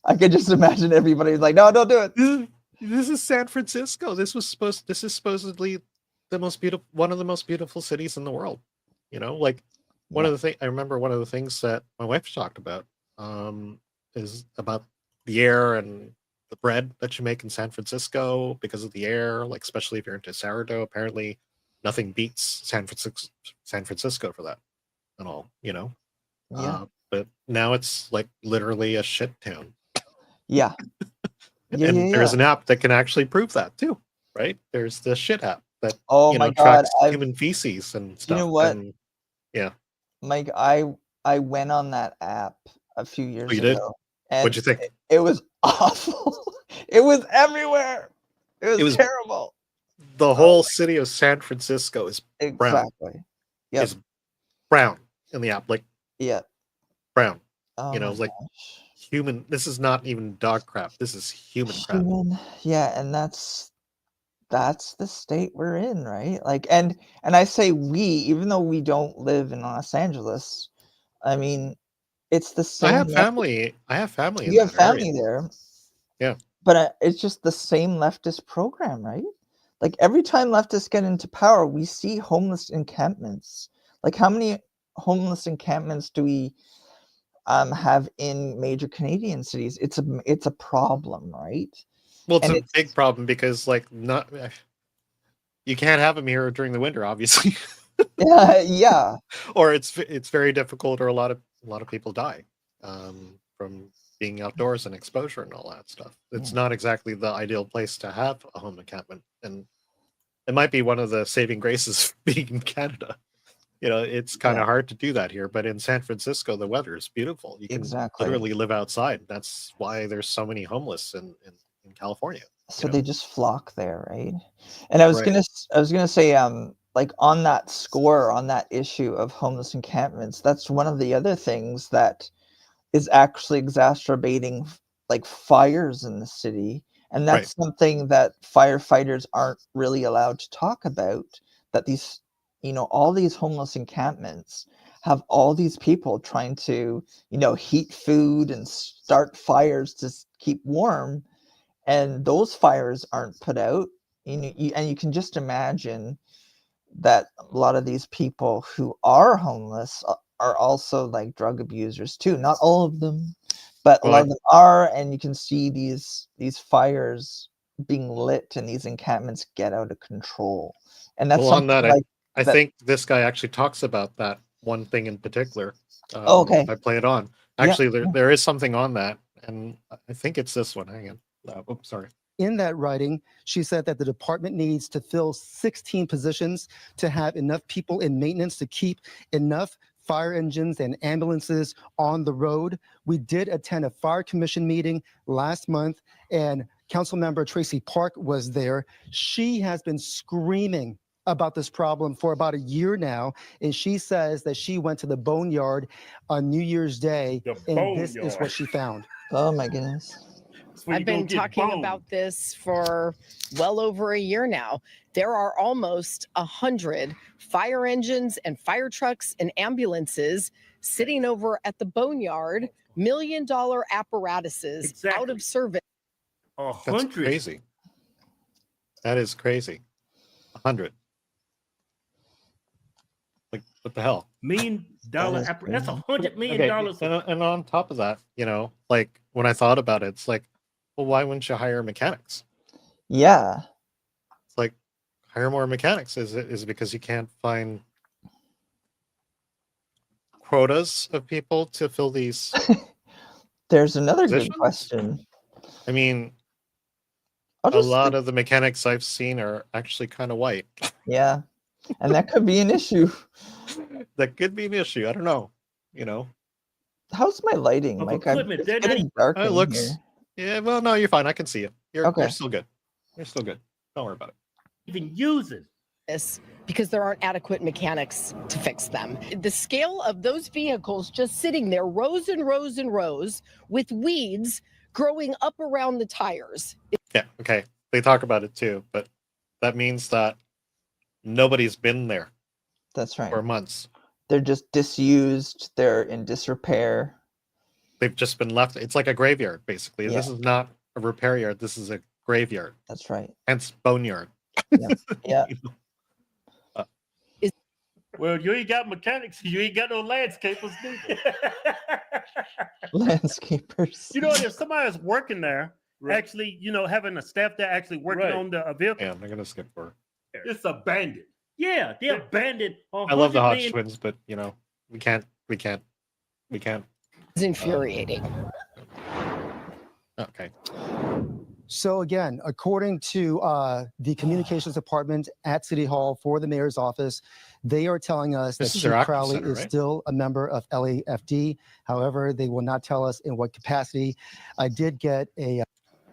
I could just imagine everybody's like, no, don't do it. This is San Francisco. This is supposedly one of the most beautiful cities in the world. One of the things I remember, one of the things that my wife talked about is about the air and the bread that you make in San Francisco because of the air, like especially if you're into sourdough. Apparently nothing beats San Francisco for that at all, but now it's like literally a shit town. Yeah. There's an app that can actually prove that too, right? There's the shit app that tracks human feces and stuff. You know what? Yeah. Mike, I went on that app a few years ago. Did? And what'd you think? It was awful. It was everywhere. It was terrible. The whole city of San Francisco is brown. Exactly. Yeah. It's brown in the app, like brown. Oh like gosh. Human. This is not even dog crap. This is human crap. Yeah, and that's the state we're in, right? Like, and I say we, even though we don't live in Los Angeles. I mean, it's the same. I have family. You have family there. Yeah. But it's just the same leftist program, right? Like every time leftists get into power, we see homeless encampments. Like how many homeless encampments do we have in major Canadian cities. It's a problem, right? Well, it's And a big problem because like not you can't have them here during the winter, obviously, yeah, or it's very difficult, or a lot of people die from being outdoors and exposure and all that stuff. It's not exactly the ideal place to have a home encampment, and it might be one of the saving graces of being in Canada. It's kind of hard to do that here, but in San Francisco, the weather is beautiful. You can literally live outside. That's why there's so many homeless in California. So they just flock there, right? And I was gonna say, like on that score, on that issue of homeless encampments, that's one of the other things that is actually exacerbating like fires in the city, and that's something that firefighters aren't really allowed to talk about. That these, all these homeless encampments have all these people trying to, heat food and start fires to keep warm, and those fires aren't put out. And you can just imagine that a lot of these people who are homeless are also like drug abusers too. Not all of them, but a lot of them are, and you can see these fires being lit and these encampments get out of control. And that's on that, like I think this guy actually talks about that one thing in particular. Okay. If I play it on. Actually, there is something on that, and I think it's this one. Hang on. Oops, sorry. In that writing, she said that the department needs to fill 16 positions to have enough people in maintenance to keep enough fire engines and ambulances on the road. We did attend a fire commission meeting last month, and Councilmember Tracy Park was there. She has been screaming about this problem for about a year now, and she says that she went to the boneyard on New Year's Day, and this is what she found. Oh my goodness. I've been talking about this for well over a year now. There are almost 100 fire engines and fire trucks and ambulances sitting over at the boneyard, $1 million apparatuses out of service. That's crazy. That is crazy. 100. Like, what the hell? $1 million that's $100 million. And on top of that, like when I thought about it, it's like, well, why wouldn't you hire mechanics? Yeah. It's like, hire more mechanics. Is it because you can't find quotas of people to fill these? There's another positions? good question. I mean, a lot of the mechanics I've seen are actually kind of white. Yeah. And that could be an issue. That could be an issue. I don't know. How's my lighting, Mike? It's getting dark in here. Yeah, well, no, you're fine. I can see it. You're still good. You're still good. Don't worry about it. Even using this because there aren't adequate mechanics to fix them. The scale of those vehicles just sitting there, rows and rows and rows, with weeds growing up around the tires. Yeah, okay. They talk about it too, but that means that nobody's been there. That's right. For months. They're just disused. They're in disrepair. They've just been left. It's like a graveyard, basically. Yeah. This is not a repair yard. This is a graveyard. That's right. Hence boneyard. Yeah. Well, you ain't got mechanics. You ain't got no landscapers neither. Landscapers. If somebody's working there, actually, having a staff that actually working on the vehicle. Yeah, I'm going to skip for it. It's abandoned. Yeah, they're abandoned. I love the Hodge twins, but we can't. It's infuriating. Okay. So again, according to the communications department at City Hall for the mayor's office, they are telling us that Chief Crowley is still a member of LAFD. However, they will not tell us in what capacity. I did get a...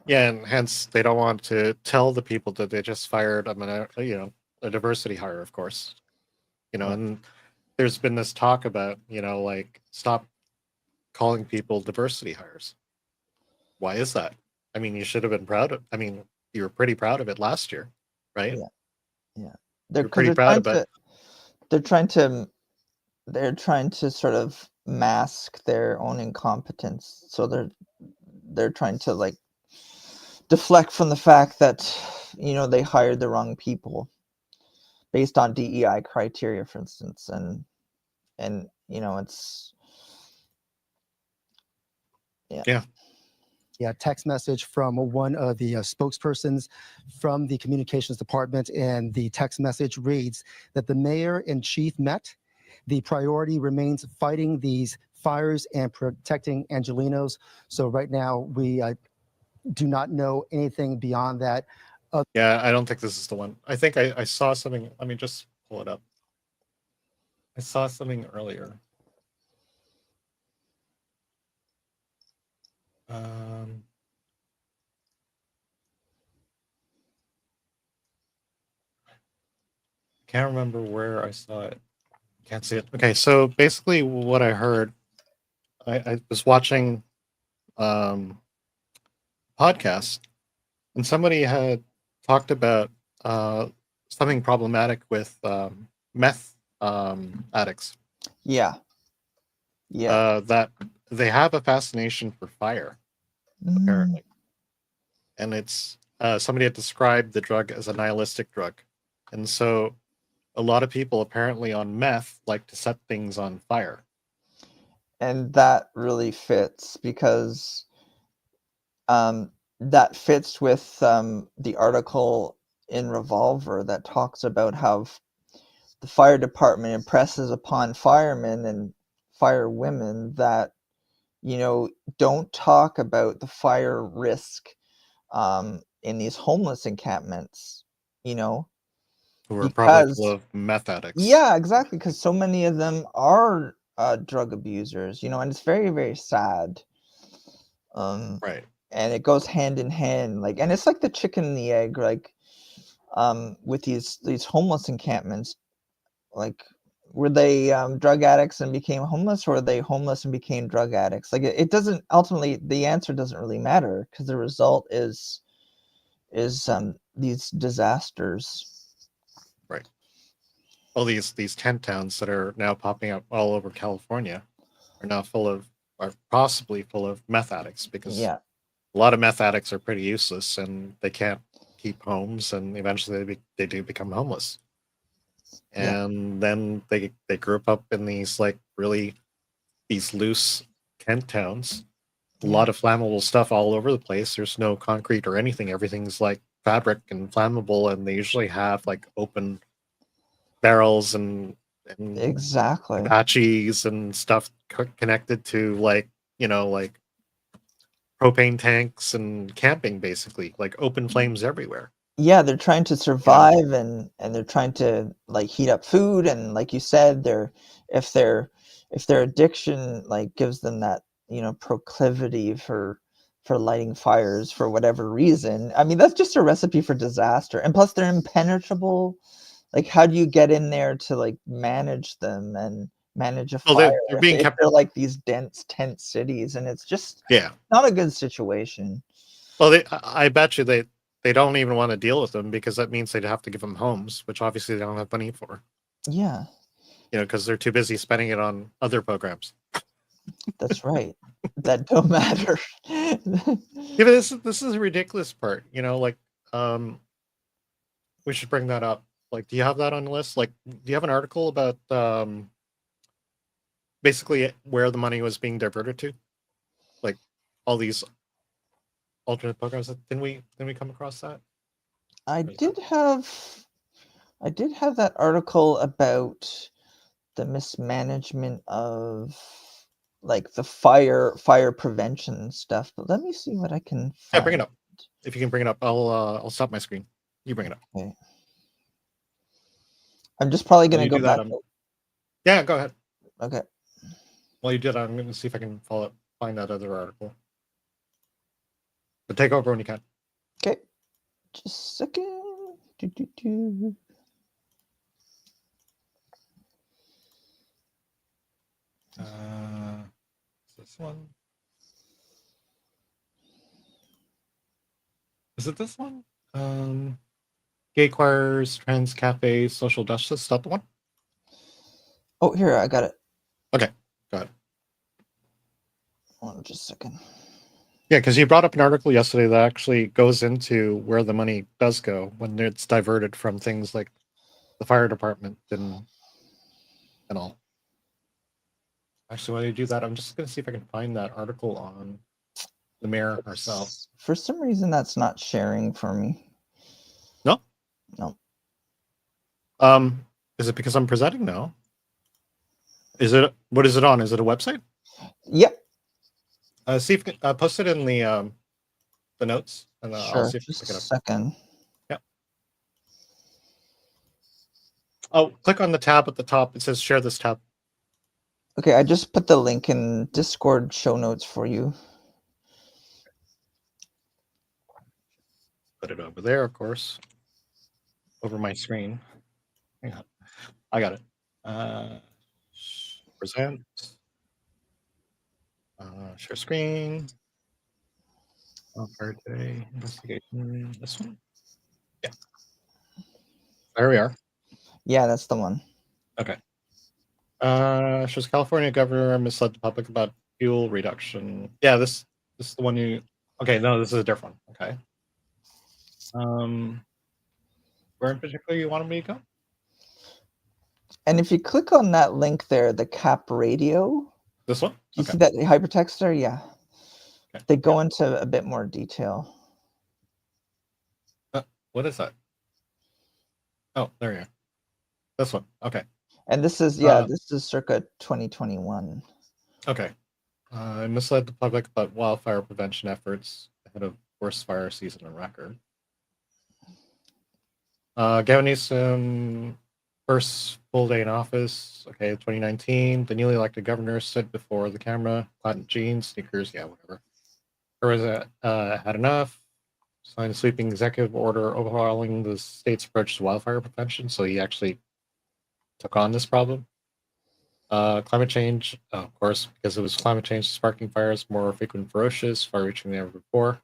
Yeah, and hence they don't want to tell the people that they just fired a diversity hire, of course. And there's been this talk about, like, stop calling people diversity hires. Why is that? I mean, you should have been proud of. I mean, you were pretty proud of it last year, right? Yeah. They're pretty proud of it. They're trying to sort of mask their own incompetence. So they're trying to like deflect from the fact that they hired the wrong people based on DEI criteria, for instance, and it's text message from one of the spokespersons from the communications department, and the text message reads that the mayor and chief met. The priority remains fighting these fires and protecting Angelinos. So right now we do not know anything beyond that. Yeah, I don't think this is the one. I think I saw something. Let me just pull it up. I saw something earlier. Can't remember where I saw it. Can't see it. Okay, so basically what I heard, I was watching podcast, and somebody had talked about something problematic with meth addicts. Yeah. Yeah. That they have a fascination for fire, apparently. And it's somebody had described the drug as a nihilistic drug. And so a lot of people apparently on meth like to set things on fire. And that really fits because that fits with the article in Revolver that talks about how the fire department impresses upon firemen and firewomen that, you know, don't talk about the fire risk in these homeless encampments, you know, Who are probably full of meth addicts. Yeah, exactly, because so many of them are drug abusers, you know, and it's very, very sad. Right. And it goes hand in hand, like, and it's like the chicken and the egg, like, with these homeless encampments, like, were they drug addicts and became homeless, or were they homeless and became drug addicts? Like, it doesn't ultimately, the answer doesn't really matter because the result is these disasters. Right. Well, these tent towns that are now popping up all over California are now are possibly full of meth addicts, because Yeah. a lot of meth addicts are pretty useless and they can't keep homes, and eventually they do become homeless. And then they grew up in these these loose tent towns, a lot of flammable stuff all over the place. There's no concrete or anything. Everything's like fabric and flammable, and they usually have like open barrels and Exactly. Apaches and stuff connected to like propane tanks and camping, basically like open flames everywhere. Yeah, they're trying to survive, and they're trying to like heat up food, and like you said, if their addiction like gives them that, you know, proclivity for lighting fires for whatever reason, I mean, that's just a recipe for disaster. And plus they're impenetrable. Like, how do you get in there to like manage them and manage a fire they're being if they're like these dense tent cities, and it's just not a good situation. Well, I bet you they don't even want to deal with them, because that means they'd have to give them homes, which obviously they don't have money for. Yeah. You know, because they're too busy spending it on other programs. That's right. That don't matter. Yeah, but this is a ridiculous part. You know, like we should bring that up. Like, do you have that on the list? Like, do you have an article about basically where the money was being diverted to? Like all these alternate programs. Didn't we come across that? I did have that article about the mismanagement of like the fire prevention stuff, but let me see what I can find. Yeah, bring it up. If you can bring it up, I'll stop my screen. You bring it up. Okay. I'm just probably gonna go back. Yeah, go ahead. Okay. While you do that, I'm gonna see if I can find that other article. But take over when you can. Okay. Just a second. This one. Is it this one? Gay choirs, trans cafes, social justice. Is that the one? Oh, here, I got it. Okay, got it. Hold on just a second. Yeah, because you brought up an article yesterday that actually goes into where the money does go when it's diverted from things like the fire department and all. Actually, while you do that, I'm just going to see if I can find that article on the mayor herself. For some reason, that's not sharing for me. No? No. Is it because I'm presenting now? Is it, what is it on? Is it a website? Yep. See if post it in the notes, and Sure. I'll see if I Just can pick a it up. second. Yep. Oh, click on the tab at the top. It says share this tab. Okay, I just put the link in Discord show notes for you. Put it over there, of course. Over my screen. Hang on. I got it. Present. Share screen. Birthday investigation. This one? Yeah. There we are. Yeah, that's the one. Okay. Shows California governor misled the public about fuel reduction. Yeah, this is the one you. Okay, no, this is a different one. Okay. Where in particular you wanted me to go? And if you click on that link there, the cap radio, This one? you see that hypertext there? Yeah. Okay. They go into a bit more detail. What is that? Oh, there you are. This one. Okay. And this is, this is circa 2021. Okay. Misled the public about wildfire prevention efforts ahead of worst fire season on record. Gavin Newsom, first full day in office. Okay, 2019. The newly elected governor stood before the camera, clad in jeans, sneakers, yeah, whatever. Had enough. Signed a sweeping executive order overhauling the state's approach to wildfire prevention. So he actually took on this problem. Climate change, of course, because it was climate change sparking fires more frequent and ferocious, far-reaching than ever before.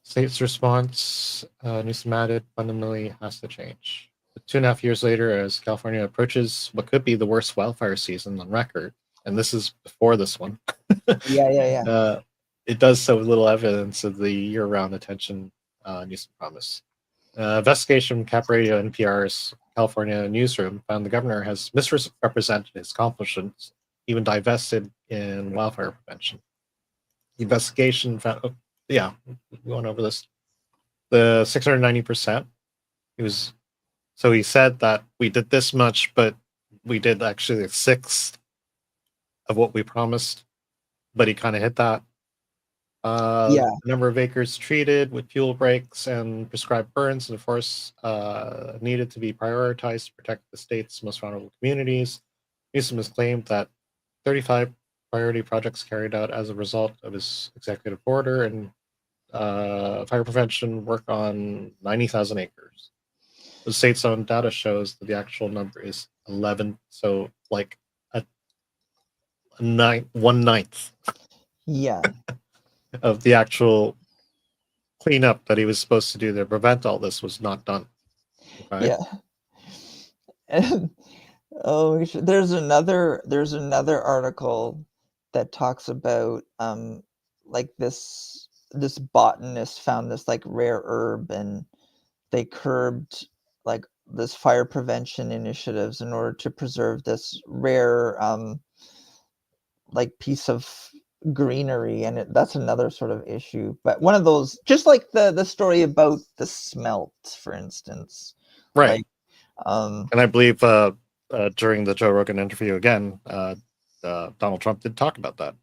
State's response, Newsom added, fundamentally has to change. But 2.5 years later, as California approaches what could be the worst wildfire season on record, and this is before this one. Yeah. It does show little evidence of the year-round attention Newsom promised. Investigation from Cap Radio NPR's California newsroom found the governor has misrepresented his accomplishments, even divested in wildfire prevention. The investigation found, we went over this. The 690%. He said that we did this much, but we did actually a sixth of what we promised, but he kind of hit that. The number of acres treated with fuel breaks and prescribed burns in the forest needed to be prioritized to protect the state's most vulnerable communities. Newsom has claimed that 35 priority projects carried out as a result of his executive order and fire prevention work on 90,000 acres. The state's own data shows that the actual number is 11, so like a 1/9. Yeah. Of the actual cleanup that he was supposed to do to prevent all this was not done. Okay? Yeah. And there's another article that talks about like this botanist found this like rare herb, and they curbed like this fire prevention initiatives in order to preserve this rare like piece of greenery, and that's another sort of issue. But one of those, just like the story about the smelt, for instance, right? Like, and I believe during the Joe Rogan interview again, Donald Trump did talk about that.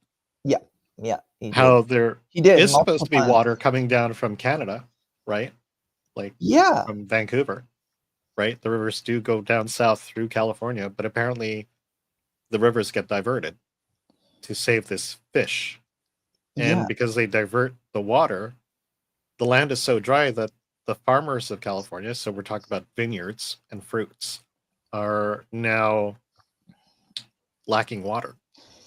Yeah, how there is supposed to be water coming down from Canada, right? Like from Vancouver, right? The rivers do go down south through California, but apparently the rivers get diverted to save this fish. And because they divert the water, the land is so dry that the farmers of California, so we're talking about vineyards and fruits, are now lacking water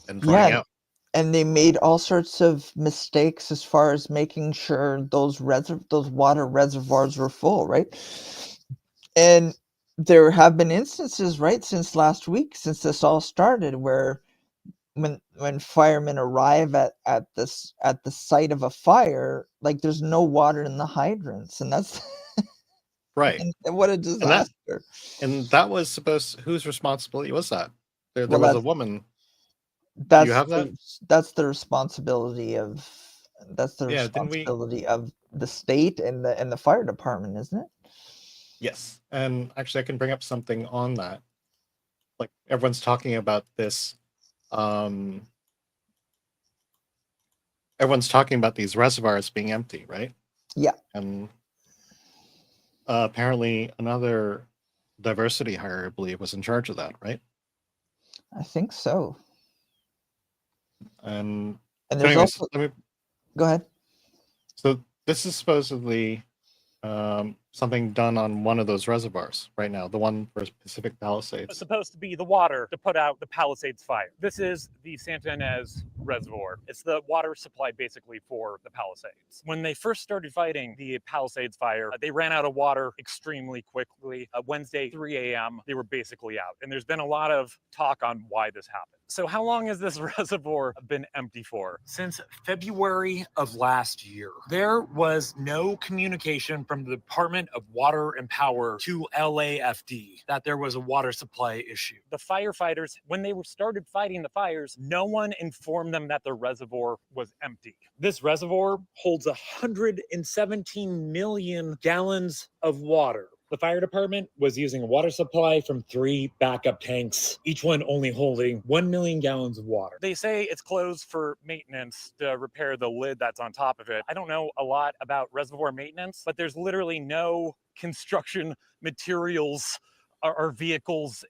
and drying out. And they made all sorts of mistakes as far as making sure those water reservoirs were full, right? And there have been instances, right, since last week, since this all started, where when firemen arrive at the site of a fire, like there's no water in the hydrants, and that's right. And what a disaster! And that was whose responsibility was that? There was a woman That's have that? that's the responsibility of Yeah, didn't we? the state and the fire department, isn't it? Yes. And actually, I can bring up something on that. Like everyone's talking about this. Everyone's talking about these reservoirs being empty, right? Yeah. And apparently, another diversity hire, I believe, was in charge of that, right? I think so. And And so there's anyways, also go ahead. so this is supposedly something done on one of those reservoirs right now, the one for Pacific It's Palisades. supposed to be the water to put out the Palisades fire. This is the Santa Ynez Reservoir. It's the water supply basically for the Palisades. When they first started fighting the Palisades fire, they ran out of water extremely quickly. Wednesday, 3 a.m., they were basically out. And there's been a lot of talk on why this happened. So how long has this reservoir been empty for? Since February of last year. There was no communication from the Department of Water and Power to LAFD that there was a water supply issue. The firefighters, when they started fighting the fires, no one informed them that the reservoir was empty. This reservoir holds 117 million gallons of water. The fire department was using a water supply from 3 backup tanks, each one only holding 1 million gallons of water. They say it's closed for maintenance to repair the lid that's on top of it. I don't know a lot about reservoir maintenance, but there's literally no construction materials or vehicles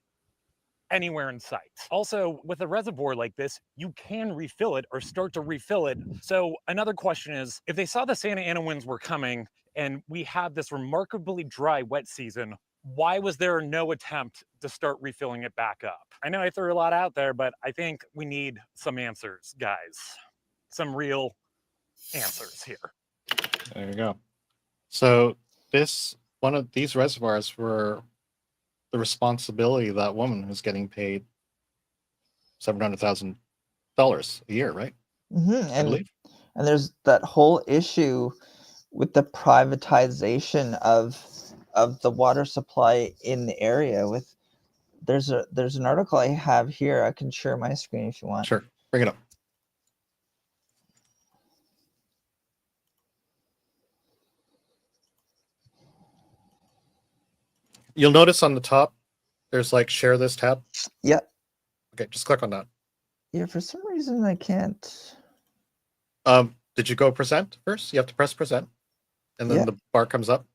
anywhere in sight. Also, with a reservoir like this, you can refill it or start to refill it. So another question is, if they saw the Santa Ana winds were coming and we had this remarkably dry wet season, why was there no attempt to start refilling it back up? I know I threw a lot out there, but I think we need some answers, guys. Some real answers here. There you go. So one of these reservoirs were the responsibility of that woman who's getting paid $700,000 a year, right? I believe. And there's that whole issue with the privatization of the water supply in the area. There's an article I have here. I can share my screen if you want. Sure, bring it up. You'll notice on the top, there's like share this tab. Yeah. Okay, just click on that. Yeah, for some reason I can't. Did you go present first? You have to press present, and then the bar comes up,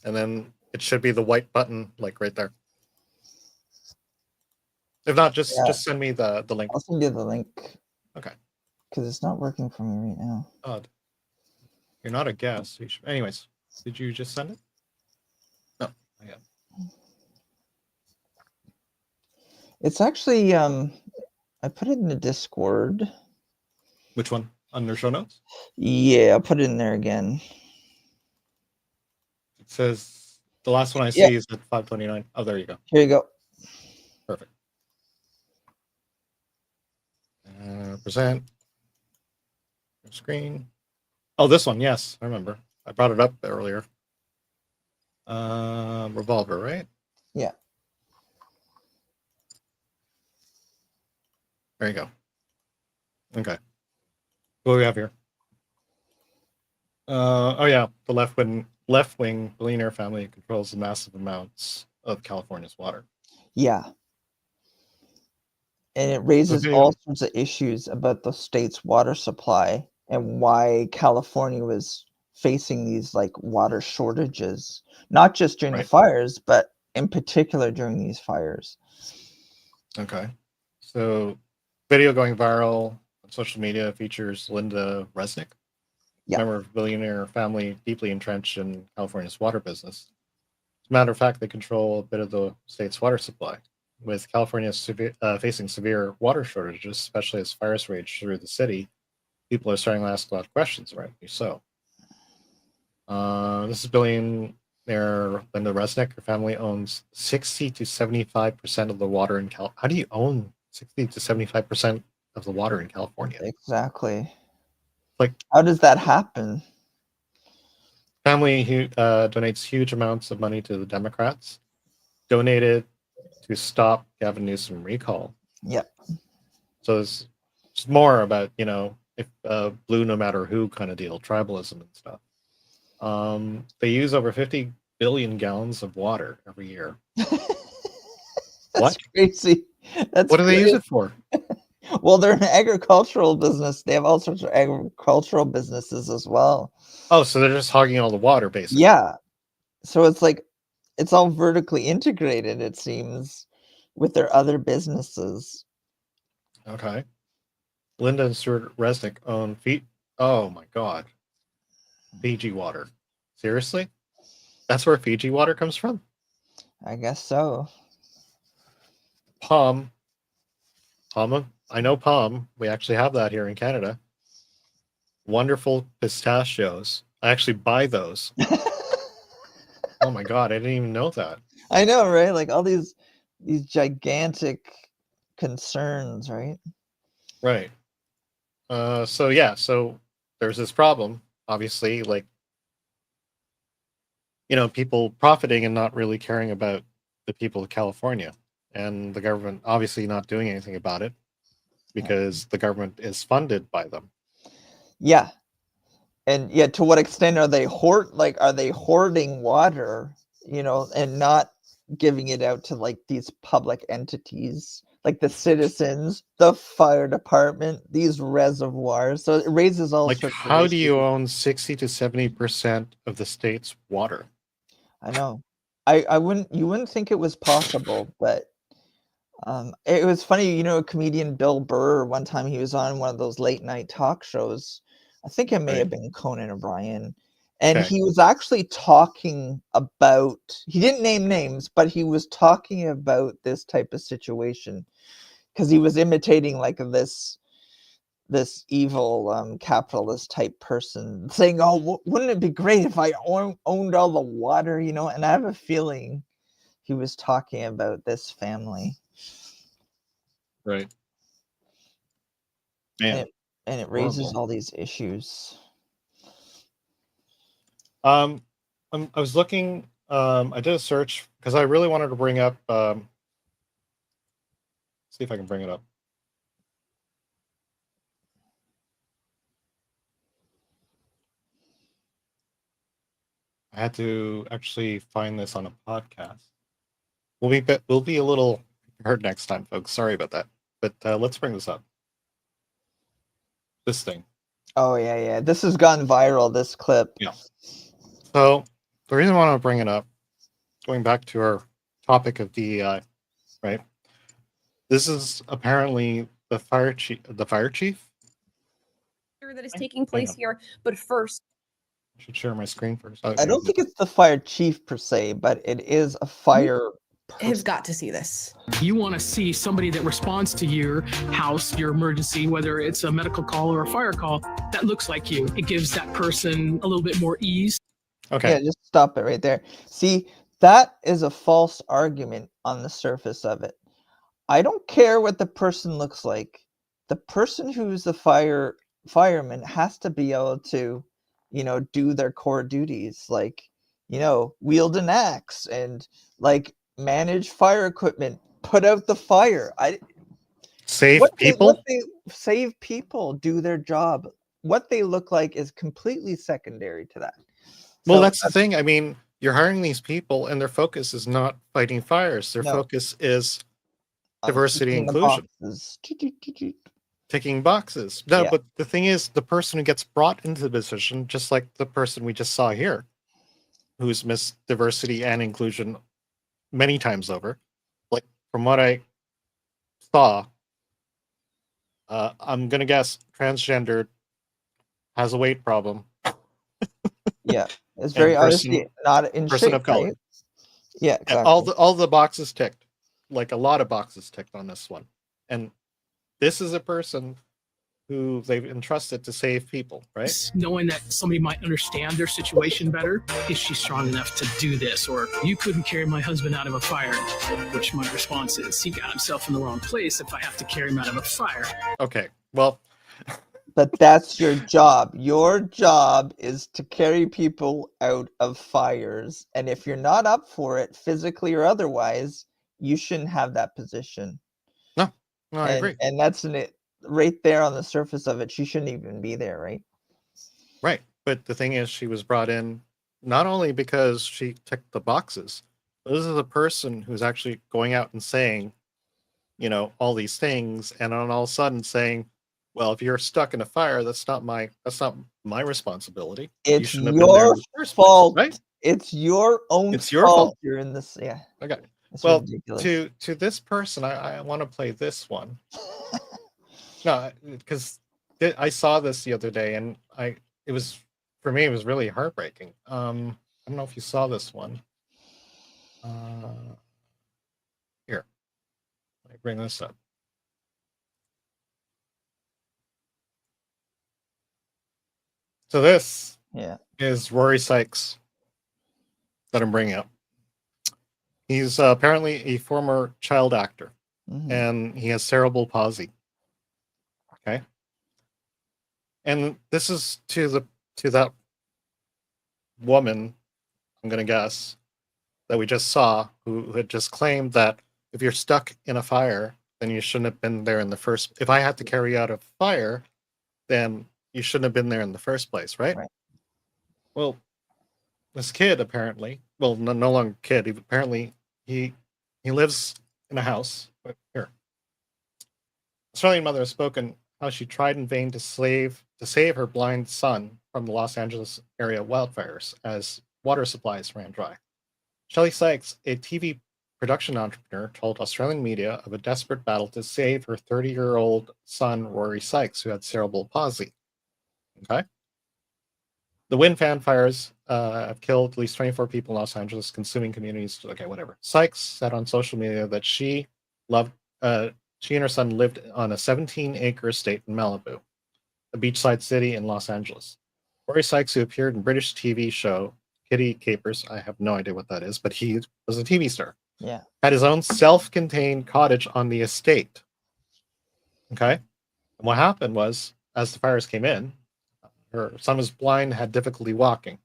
and then it should be the white button, like right there. If not, just send me the link. I'll send you the link. Okay. Because it's not working for me right now. Odd. You're not a guest. Anyways, did you just send it? No, I got it. It's actually I put it in the Discord. Which one? Under show notes? Yeah, I'll put it in there again. It says the last one I see is at 5:29. Oh, there you go. Here you go. Perfect. Present. Screen. Oh, this one. Yes, I remember. I brought it up earlier. Revolver, right? Yeah. There you go. Okay. What do we have here? Oh yeah, the left-wing billionaire family controls the massive amounts of California's water. Yeah. And it raises all sorts of issues about the state's water supply and why California was facing these like water shortages, not just during the fires, but in particular during these fires. Okay. So video going viral on social media features Linda Resnick, member of billionaire family deeply entrenched in California's water business. As a matter of fact, they control a bit of the state's water supply, with California facing severe water shortages, especially as fires rage through the city. People are starting to ask a lot of questions, rightly so. This is billionaire Linda Resnick. Her family owns 60 to 75% of the water in Cal. How do you own 60 to 75% of the water in California? Exactly. Like, how does that happen? Family who donates huge amounts of money to the Democrats, donated to stop Gavin Newsom recall. Yep. So it's more about, if blue no matter who kind of deal, tribalism and stuff. They use over 50 billion gallons of water every year. That's What? crazy. That's What do they use crazy. it for? Well, they're an agricultural business. They have all sorts of agricultural businesses as well. Oh, so they're just hogging all the water, basically. Yeah. So it's like it's all vertically integrated, it seems, with their other businesses. Okay. Linda and Stuart Resnick own Oh my God. Fiji water. Seriously? That's where Fiji water comes from? I guess so. Palm. I know Palm. We actually have that here in Canada. Wonderful pistachios. I actually buy those. Oh my God, I didn't even know that. I know, right? Like all these gigantic concerns, right? Right. So there's this problem, obviously, like, people profiting and not really caring about the people of California, and the government obviously not doing anything about it because the government is funded by them. Yeah. And yet to what extent are they hoarding water, and not giving it out to like these public entities, like the citizens, the fire department, these reservoirs. So it raises all Like, sorts of how do you issues. own 60 to 70% of the state's water? I know. You wouldn't think it was possible, but it was funny, comedian Bill Burr, one time he was on one of those late night talk shows. I think it may have been Conan O'Brien. And Okay. he was actually talking about, he didn't name names, but he was talking about this type of situation because he was imitating like this evil capitalist type person saying, oh, wouldn't it be great if I owned all the water, and I have a feeling he was talking about this family. Right. Man. And it raises Horrible. all these issues. I was looking, I did a search because I really wanted to bring up, see if I can bring it up. I had to actually find this on a podcast. We'll be a little prepared next time, folks. Sorry about that. But let's bring this up. This thing. Oh yeah. This has gone viral, this clip. Yeah. So the reason I want to bring it up, going back to our topic of DEI, right? This is apparently the fire chief. That is taking place here, but first, I should share my screen first. I don't think it's the fire chief per se, but it is a fire have got to see this. You want to see somebody that responds to your house, your emergency, whether it's a medical call or a fire call, that looks like you. It gives that person a little bit more ease. Okay. Yeah, just stop it right there. See, that is a false argument on the surface of it. I don't care what the person looks like. The person who's the fireman has to be able to, do their core duties, like, wield an axe and like manage fire equipment, put out the fire. Save people, do their job. What they look like is completely secondary to that. Well, that's the thing. I mean, you're hiring these people and their focus is not fighting fires. Their focus is diversity and inclusion. Ticking boxes. No, but the thing is, the person who gets brought into the position, just like the person we just saw here, who's missed diversity and inclusion many times over, like from what I saw, I'm gonna guess transgendered, has a weight problem. Yeah, it's very obviously not in person shape, of color. Right? Yeah, exactly. All the boxes ticked, like a lot of boxes ticked on this one, and this is a person who they've entrusted to save people, right? Knowing that somebody might understand their situation better. Is she strong enough to do this? Or you couldn't carry my husband out of a fire, which my response is he got himself in the wrong place if I have to carry him out of a fire. Okay, well. But that's your job. Your job is to carry people out of fires. And if you're not up for it, physically or otherwise, you shouldn't have that position. No. No, I agree. And that's right there on the surface of it. She shouldn't even be there, right? Right. But the thing is, she was brought in not only because she ticked the boxes, but this is a person who's actually going out and saying, all these things, and then all of a sudden saying, well, if you're stuck in a fire, that's not my responsibility. You It's shouldn't have been there in your the first fault. place, right? It's your own It's your fault. fault. You're in this. Yeah. Okay. It's Well, ridiculous. to this person, I want to play this one. No, because I saw this the other day, and it was, for me, it was really heartbreaking. I don't know if you saw this one. Here, let me bring this up. So this is Rory Sykes that I'm bringing up. He's apparently a former child actor, and he has cerebral palsy. Okay, and this is to that woman, I'm gonna guess, that we just saw, who had just claimed that if you're stuck in a fire, then you shouldn't have been there in the first. If I had to carry out a fire, then you shouldn't have been there in the first place, right? Well, this kid apparently, well, no longer kid. He lives in a house. But here, Australian mother has spoken how she tried in vain to save her blind son from the Los Angeles area wildfires as water supplies ran dry. Shelley Sykes, a TV production entrepreneur, told Australian media of a desperate battle to save her 30-year-old son, Rory Sykes, who had cerebral palsy. Okay. The wind fan fires have killed at least 24 people in Los Angeles, consuming communities. Okay, whatever. Sykes said on social media that she and her son lived on a 17-acre estate in Malibu, a beachside city in Los Angeles. Rory Sykes, who appeared in British TV show Kitty Capers, I have no idea what that is, but he was a TV star. Yeah. Had his own self-contained cottage on the estate. Okay. And what happened was, as the fires came in, her son was blind, had difficulty walking.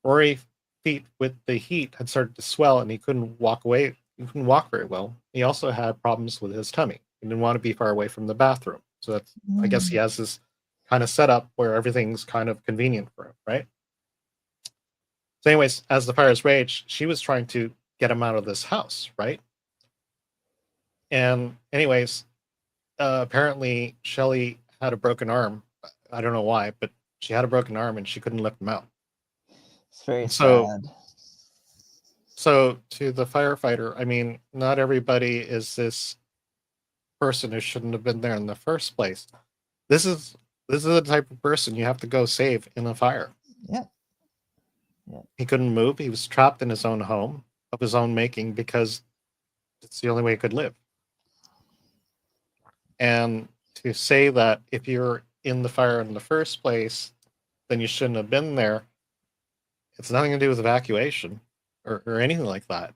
Rory's feet with the heat had started to swell, and he couldn't walk away. He couldn't walk very well. He also had problems with his tummy. He didn't want to be far away from the bathroom. So that's, I guess he has this kind of setup where everything's kind of convenient for him, right? So anyways, as the fires raged, she was trying to get him out of this house, right? And anyways, apparently Shelley had a broken arm. I don't know why, but she had a broken arm and she couldn't lift him out. It's very sad. So to the firefighter, I mean, not everybody is this person who shouldn't have been there in the first place. This is the type of person you have to go save in a fire. Yeah. He couldn't move. He was trapped in his own home of his own making because it's the only way he could live. And to say that if you're in the fire in the first place, then you shouldn't have been there, it's nothing to do with evacuation or anything like that.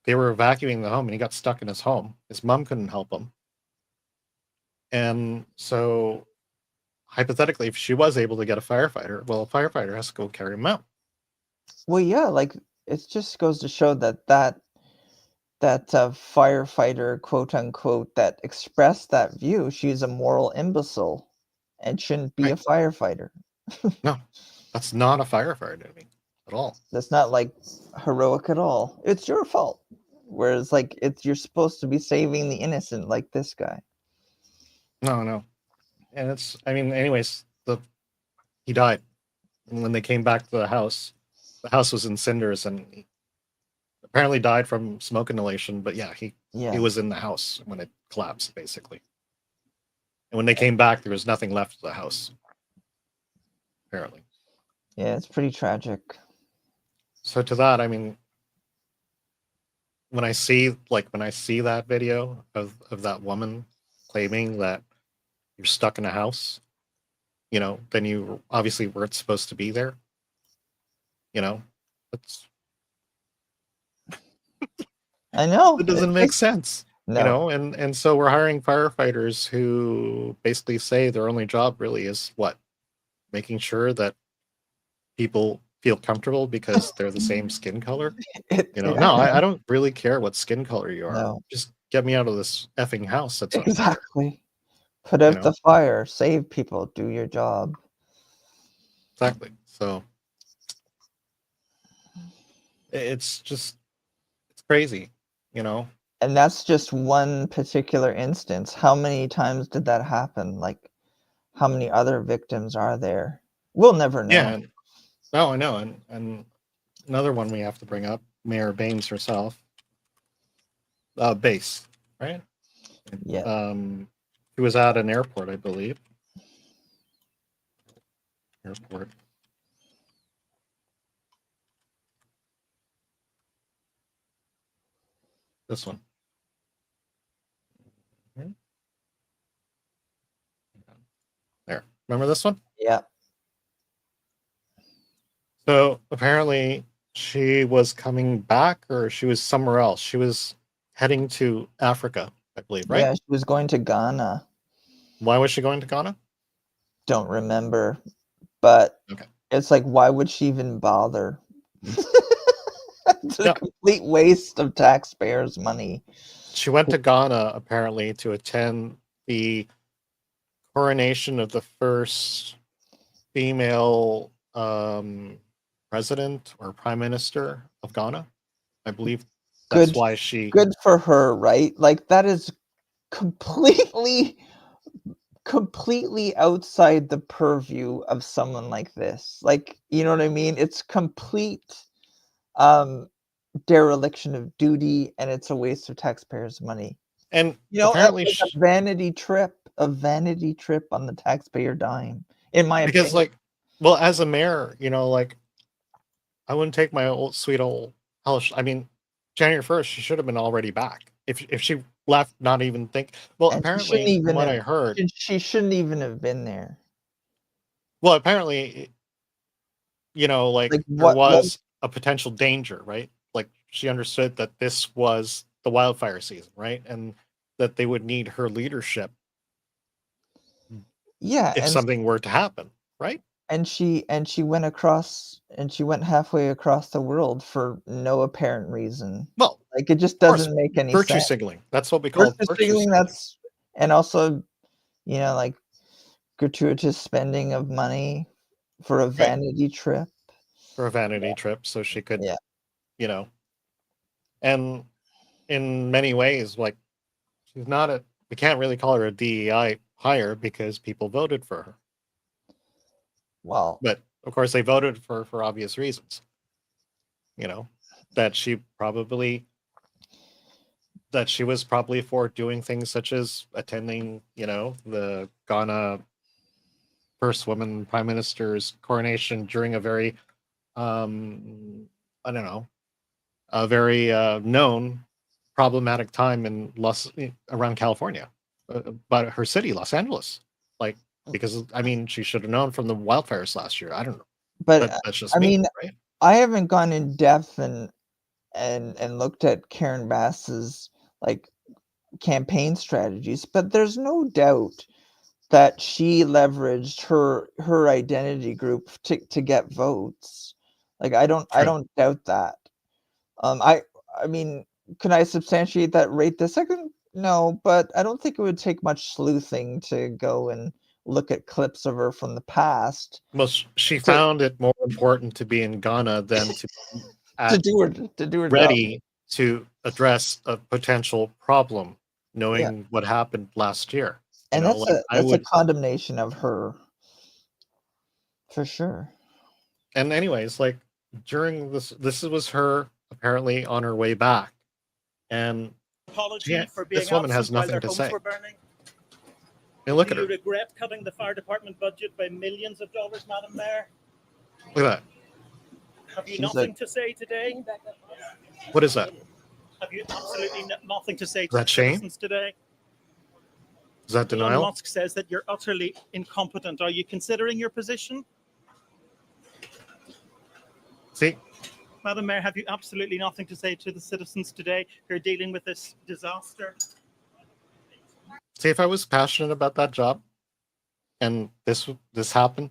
They were evacuating the home and he got stuck in his home. His mom couldn't help him. And so hypothetically, if she was able to get a firefighter, well, a firefighter has to go carry him out. Well, yeah, like it just goes to show that firefighter, quote unquote, that expressed that view, she's a moral imbecile and shouldn't be a firefighter. No, that's not a firefighter to me at all. That's not like heroic at all. It's your fault. Whereas like you're supposed to be saving the innocent, like this guy. No. And it's, I mean, anyways, he died. And when they came back to the house was in cinders, and he apparently died from smoke inhalation. But yeah, he was in the house when it collapsed, basically. And when they came back, there was nothing left of the house, apparently. Yeah, it's pretty tragic. So to that, I mean, when I see that video of that woman claiming that you're stuck in a house, then you obviously weren't supposed to be there. It's I know. It doesn't make sense. No. And so we're hiring firefighters who basically say their only job really is what? Making sure that people feel comfortable because they're the same skin color. You know, it no, I don't really care what skin color you are. No. Just get me out of this effing house. That's on fire. Exactly. Put You out know? the fire. Save people. Do your job. Exactly. So it's just it's crazy, you know. And that's just one particular instance. How many times did that happen? Like, how many other victims are there? We'll never know. Yeah. No, I know. And another one we have to bring up, Mayor Baines herself. Base, right? Yeah. She was at an airport, I believe. Airport. This one. There. Remember this one? Yeah. So apparently she was coming back, or she was somewhere else. She was heading to Africa, I believe, right? Yeah, she was going to Ghana. Why was she going to Ghana? Don't remember. But Okay. it's like, why would she even bother? It's a complete waste of taxpayers' money. She went to Ghana apparently to attend the coronation of the first female president or prime minister of Ghana. I believe that's why she. Good for her, right? Like, that is completely outside the purview of someone like this. Like, you know what I mean? It's complete dereliction of duty, and it's a waste of taxpayers' money. And you know, apparently like a vanity trip on the taxpayer dime, in my because opinion. like, well, as a mayor, you know, like, I wouldn't take my old sweet old Hellish. I mean, January 1st, she should have been already back. If she left, not even think. Well, And apparently, from what I heard, she shouldn't even have been there. well, apparently, you know, like there what was a potential danger, right? Like she understood that this was the wildfire season, right? And that they would need her leadership Yeah, if something were to happen, right? and she went halfway across the world for no apparent reason. Well, like, it just doesn't make any virtue sense. signaling. That's what we call virtue signaling. That's, and also, you know, like, gratuitous spending of money for a vanity trip. For a vanity trip, so she could, Yeah. you know, and in many ways, like, she's not a. We can't really call her a DEI hire because people voted for her. Well, but of course they voted for obvious reasons. You know, that she was probably for doing things such as attending, you know, the Ghana first woman prime minister's coronation during a very, I don't know, a very known problematic time in around California, but her city, Los Angeles, like, because I mean, she should have known from the wildfires last year. I don't know, but that's just I me, mean, right? I haven't gone in depth and looked at Karen Bass's like campaign strategies, but there's no doubt that she leveraged her identity group to get votes. Like, I don't doubt that. I mean, can I substantiate that right this second? No, but I don't think it would take much sleuthing to go and look at clips of her from the past. Well, she found it more important to be in Ghana than to do her ready job. to address a potential problem, knowing what happened last year. And you know, that's a condemnation of her, for sure. And anyways, like, during this was her apparently on her way back, and this woman has nothing to say. And look at her. Do you regret cutting the fire department budget by millions of dollars, Madam Mayor? Look at that. Have you nothing to say today? What is that? Have you absolutely nothing to say Is to that the shame? citizens today? Is that Elon denial? Musk says that you're utterly incompetent. Are you considering your position? See, Madam Mayor, have you absolutely nothing to say to the citizens today who are dealing with this disaster? see, if I was passionate about that job, and this happened,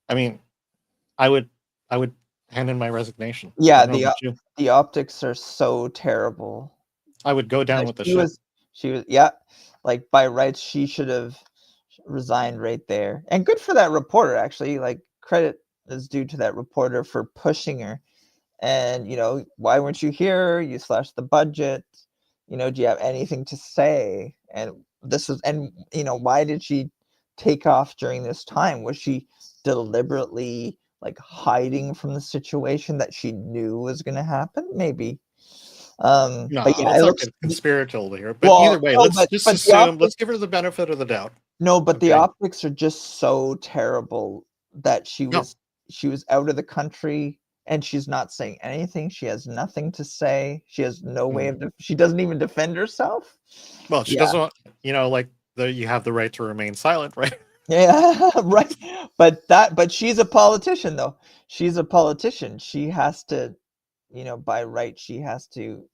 I mean, I would hand in my resignation. I Yeah, don't know about you. the optics are so terrible. I would go down Like, with the she ship. was yeah, like by rights she should have resigned right there. And good for that reporter, actually. Like, credit is due to that reporter for pushing her. And why weren't you here? You slashed the budget. Do you have anything to say? And why did she take off during this time? Was she deliberately like hiding from the situation that she knew was going to happen? Maybe. No, But yeah, let's it not looks get conspiratorial here. But well. either way, No, let's just but the assume. Let's optics, give her the benefit of the doubt. no, but the Okay. optics are just so terrible that she No. was out of the country and she's not saying anything. She has nothing to say. She has no way of. She doesn't even defend herself. Well, she Yeah. doesn't. Like you have the right to remain silent, right? Yeah, right. But she's a politician, though. She's a politician. She has to, by right, she has to,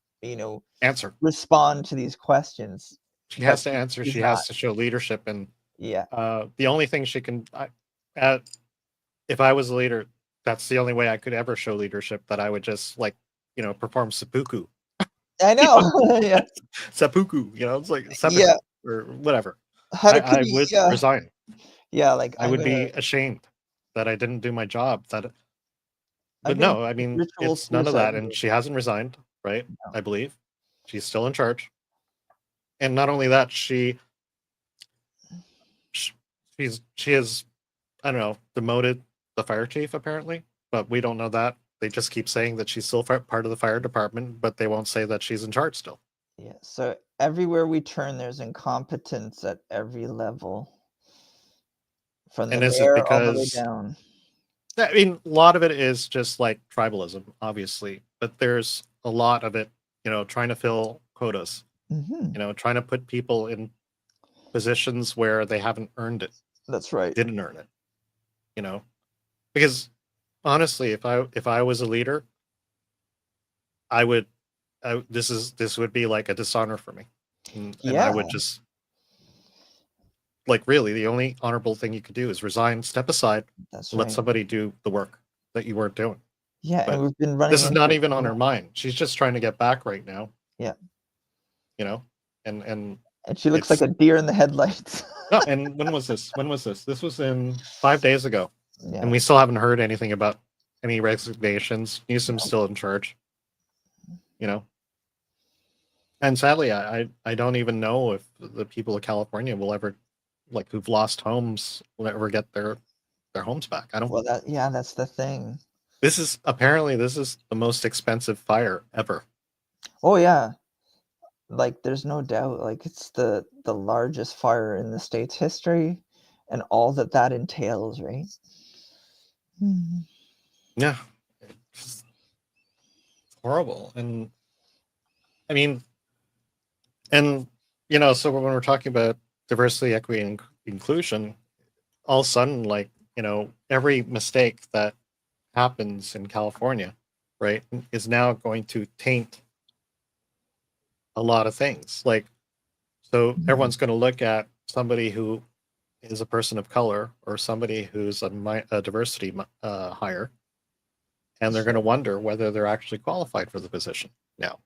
Answer. respond to these questions. She has to answer. She has to show leadership, and yeah. The only thing she can, if I was a leader, that's the only way I could ever show leadership. That I would just perform seppuku. I know. Yeah. Seppuku. It's like seppuku or whatever. I would resign. Yeah, like I would be ashamed that I didn't do my job. But no, I mean, it's none of that, and she hasn't resigned, right? No. I believe she's still in charge, and not only that, she has, I don't know, demoted the fire chief apparently, but we don't know that. They just keep saying that she's still part of the fire department, but they won't say that she's in charge still. Yeah. So everywhere we turn, there's incompetence at every level. From the mayor all the way down. I mean, a lot of it is just like tribalism, obviously, but there's a lot of it, trying to fill quotas, trying to put people in positions where they haven't earned it. That's right. Didn't earn it, because honestly, if I was a leader, this would be like a dishonor for me, and I would just. Like, really, the only honorable thing you could do is resign, step aside, let somebody do the work that you weren't doing. Yeah, but and we've been running. This is not even on her mind. She's just trying to get back right now. Yeah. And she looks like a deer in the headlights. No, and when was this? This was in 5 days ago. Yeah. And we still haven't heard anything about any resignations. Newsom's still in charge. And sadly, I don't even know if the people of California will ever, who've lost homes, will ever get their homes back. I don't. Well, that's the thing. This is the most expensive fire ever. Oh yeah, there's no doubt. It's the largest fire in the state's history, and all that entails, right? Yeah, it's horrible, and I mean, and so when we're talking about diversity, equity, and inclusion, all of a sudden, every mistake that happens in California, right, is now going to taint a lot of things. So everyone's going to look at somebody who is a person of color or somebody who's a diversity hire, and they're going to wonder whether they're actually qualified for the position now.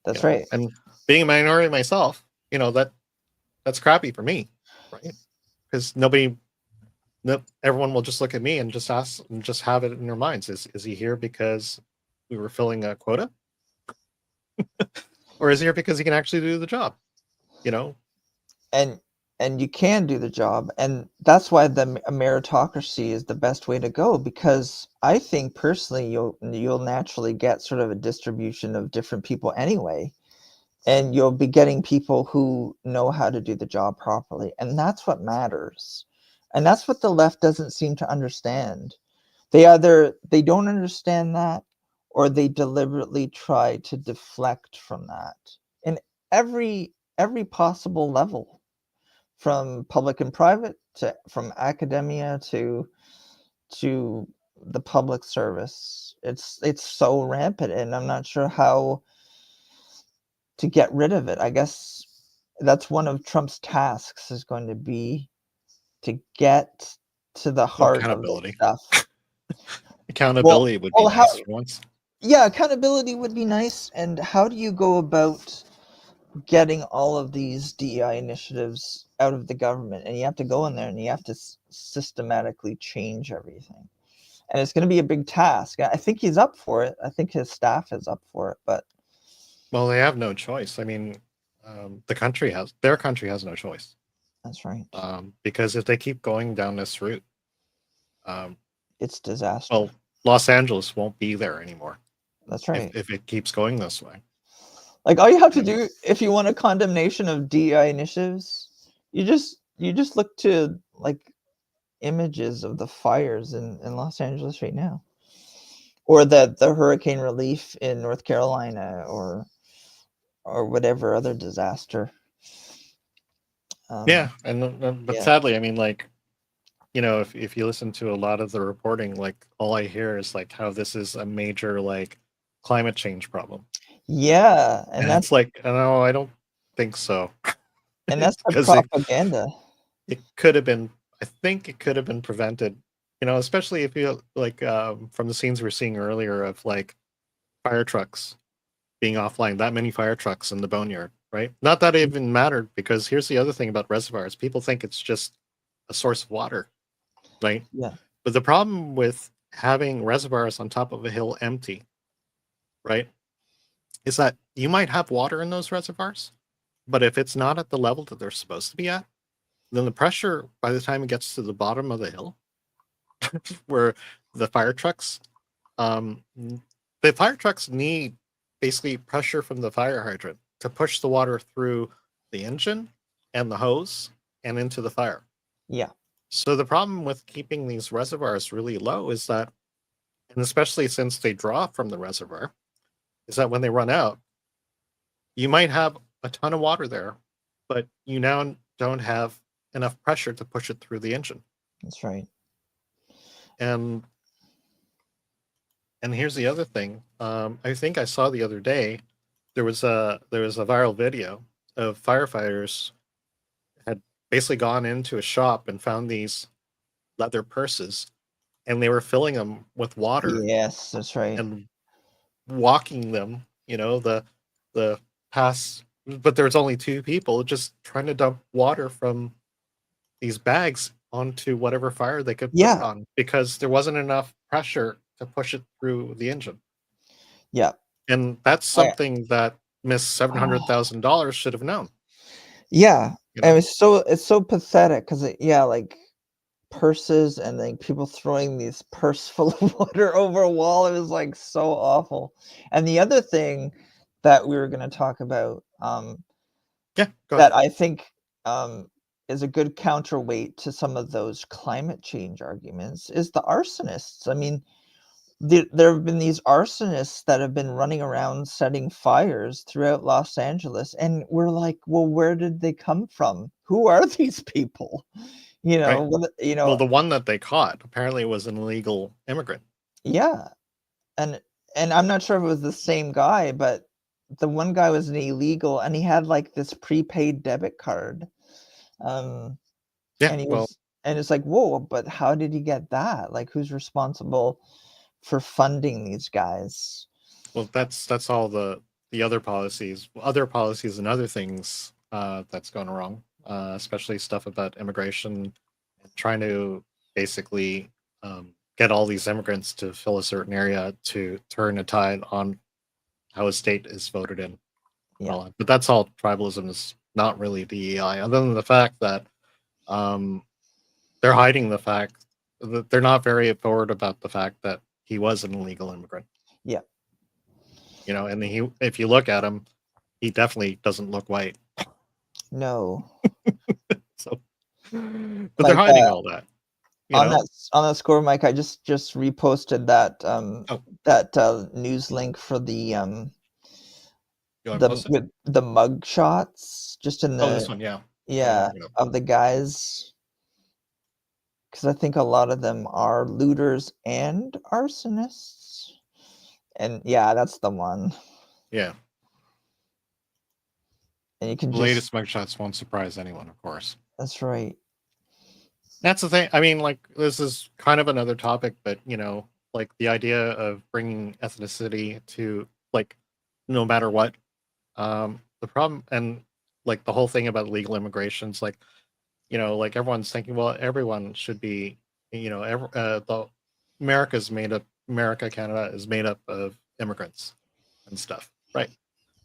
That's right. And being a minority myself, that's crappy for me, right? Because everyone will just look at me and just ask and just have it in their minds: is he here because we were filling a quota, or is he here because he can actually do the job? And you can do the job, and that's why the meritocracy is the best way to go. Because I think personally, you'll naturally get sort of a distribution of different people anyway. And you'll be getting people who know how to do the job properly. And that's what matters. And that's what the left doesn't seem to understand. They don't understand that, or they deliberately try to deflect from that in every possible level, from public and private, from academia to the public service. It's so rampant, and I'm not sure how to get rid of it. I guess that's one of Trump's tasks, is going to be to get to the heart of the stuff. Accountability would be nice for once. Yeah, accountability would be nice. And how do you go about getting all of these DEI initiatives out of the government? And you have to go in there and you have to systematically change everything. And it's going to be a big task. I think he's up for it. I think his staff is up for it. But well, they have no choice. I mean, their country has no choice. That's right. Because if they keep going down this route, it's disaster. Well, Los Angeles won't be there anymore. That's right. If it keeps going this way. Like all you have to do if you want a condemnation of DEI initiatives, you just look to like images of the fires in Los Angeles right now, or the hurricane relief in North Carolina, or whatever other disaster. Yeah, but sadly, I mean, like, you know, if you listen to a lot of the reporting, like all I hear is like how this is a major like climate change problem. Yeah, and that's like, no, I don't think so. And that's the propaganda. It could have been. I think it could have been prevented. You know, especially if you like from the scenes we're seeing earlier of like fire trucks being offline. That many fire trucks in the boneyard, right? Not that it even mattered, because here's the other thing about reservoirs: people think it's just a source of water, right? Yeah. But the problem with having reservoirs on top of a hill empty, right, is that you might have water in those reservoirs, but if it's not at the level that they're supposed to be at, then the pressure by the time it gets to the bottom of the hill, where the fire trucks need basically pressure from the fire hydrant to push the water through the engine and the hose and into the fire. Yeah. So the problem with keeping these reservoirs really low is that, and especially since they draw from the reservoir, is that when they run out, you might have a ton of water there, but you now don't have enough pressure to push it through the engine. That's right. And here's the other thing. I think I saw the other day there was a viral video of firefighters had basically gone into a shop and found these leather purses, and they were filling them with water. Yes, that's right. And walking them, you know, the past, but there's only two people just trying to dump water from these bags onto whatever fire they could put it on, because there wasn't enough pressure to push it through the engine. Yeah. And that's something that Miss $700,000 should have known. Yeah. You know? And it's so pathetic, because like purses and like people throwing these purse full of water over a wall. It was like so awful. And the other thing that we were going to talk about that I think is a good counterweight to some of those climate change arguments is the arsonists. I mean, there have been these arsonists that have been running around setting fires throughout Los Angeles, and we're like, well, where did they come from? Who are these people? You know, right. Well, the one that they caught apparently was an illegal immigrant. Yeah, and I'm not sure if it was the same guy, but the one guy was an illegal, and he had like this prepaid debit card. And it's like, whoa, but how did he get that? Like, who's responsible for funding these guys? Well, that's all the other policies and other things that's going wrong, especially stuff about immigration, trying to basically get all these immigrants to fill a certain area to turn a tide on how a state is voted in. Yeah. But that's all tribalism, is not really DEI, other than the fact that they're hiding the fact that they're not very forward about the fact that he was an illegal immigrant. Yeah. You know, and if you look at him, he definitely doesn't look white. No. So, but they're hiding all that. On that score, Mike, I just reposted that news link for the mugshots, just in the this one, of the guys, because I think a lot of them are looters and arsonists, and that's the one. Yeah. And you can the latest mugshots won't surprise anyone, of course. That's right. That's the thing. I mean, like, this is kind of another topic, but you know, like the idea of bringing ethnicity to like no matter what. The problem and like the whole thing about legal immigration's like, like everyone's thinking, well, everyone should be, the America, Canada is made up of immigrants and stuff, right?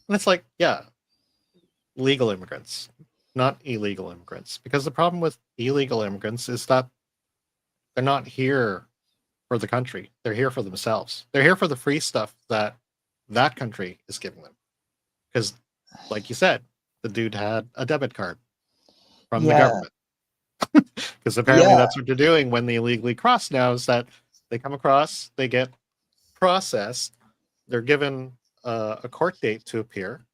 And it's like, yeah, legal immigrants, not illegal immigrants, because the problem with illegal immigrants is that they're not here for the country. They're here for themselves. They're here for the free stuff that country is giving them. Because, like you said, the dude had a debit card from the government. Because apparently that's what they're doing when they illegally cross now, is that they come across, they get processed, they're given a court date to appear,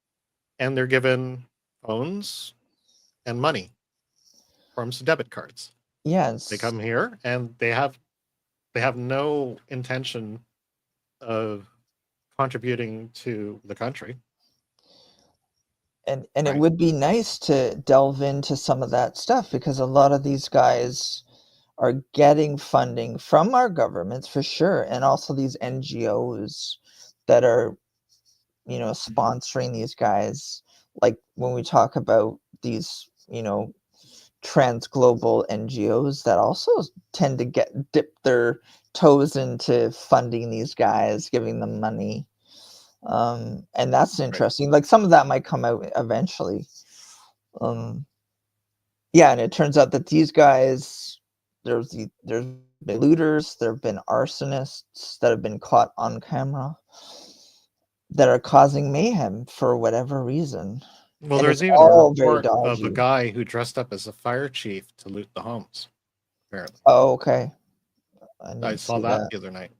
and they're given phones and money from some debit cards. Yes. They come here and they have no intention of contributing to the country. And it would be nice to delve into some of that stuff, because a lot of these guys are getting funding from our governments for sure, and also these NGOs that are, sponsoring these guys. Like when we talk about these, trans-global NGOs that also tend to dip their toes into funding these guys, giving them money. And that's interesting. Like some of that might come out eventually. And it turns out that these guys, there's been looters, there have been arsonists that have been caught on camera that are causing mayhem for whatever reason. Well, And there's it's even a all report very of a dodgy. guy who dressed up as a fire chief to loot the homes. Apparently, Oh, okay. I saw that the other night.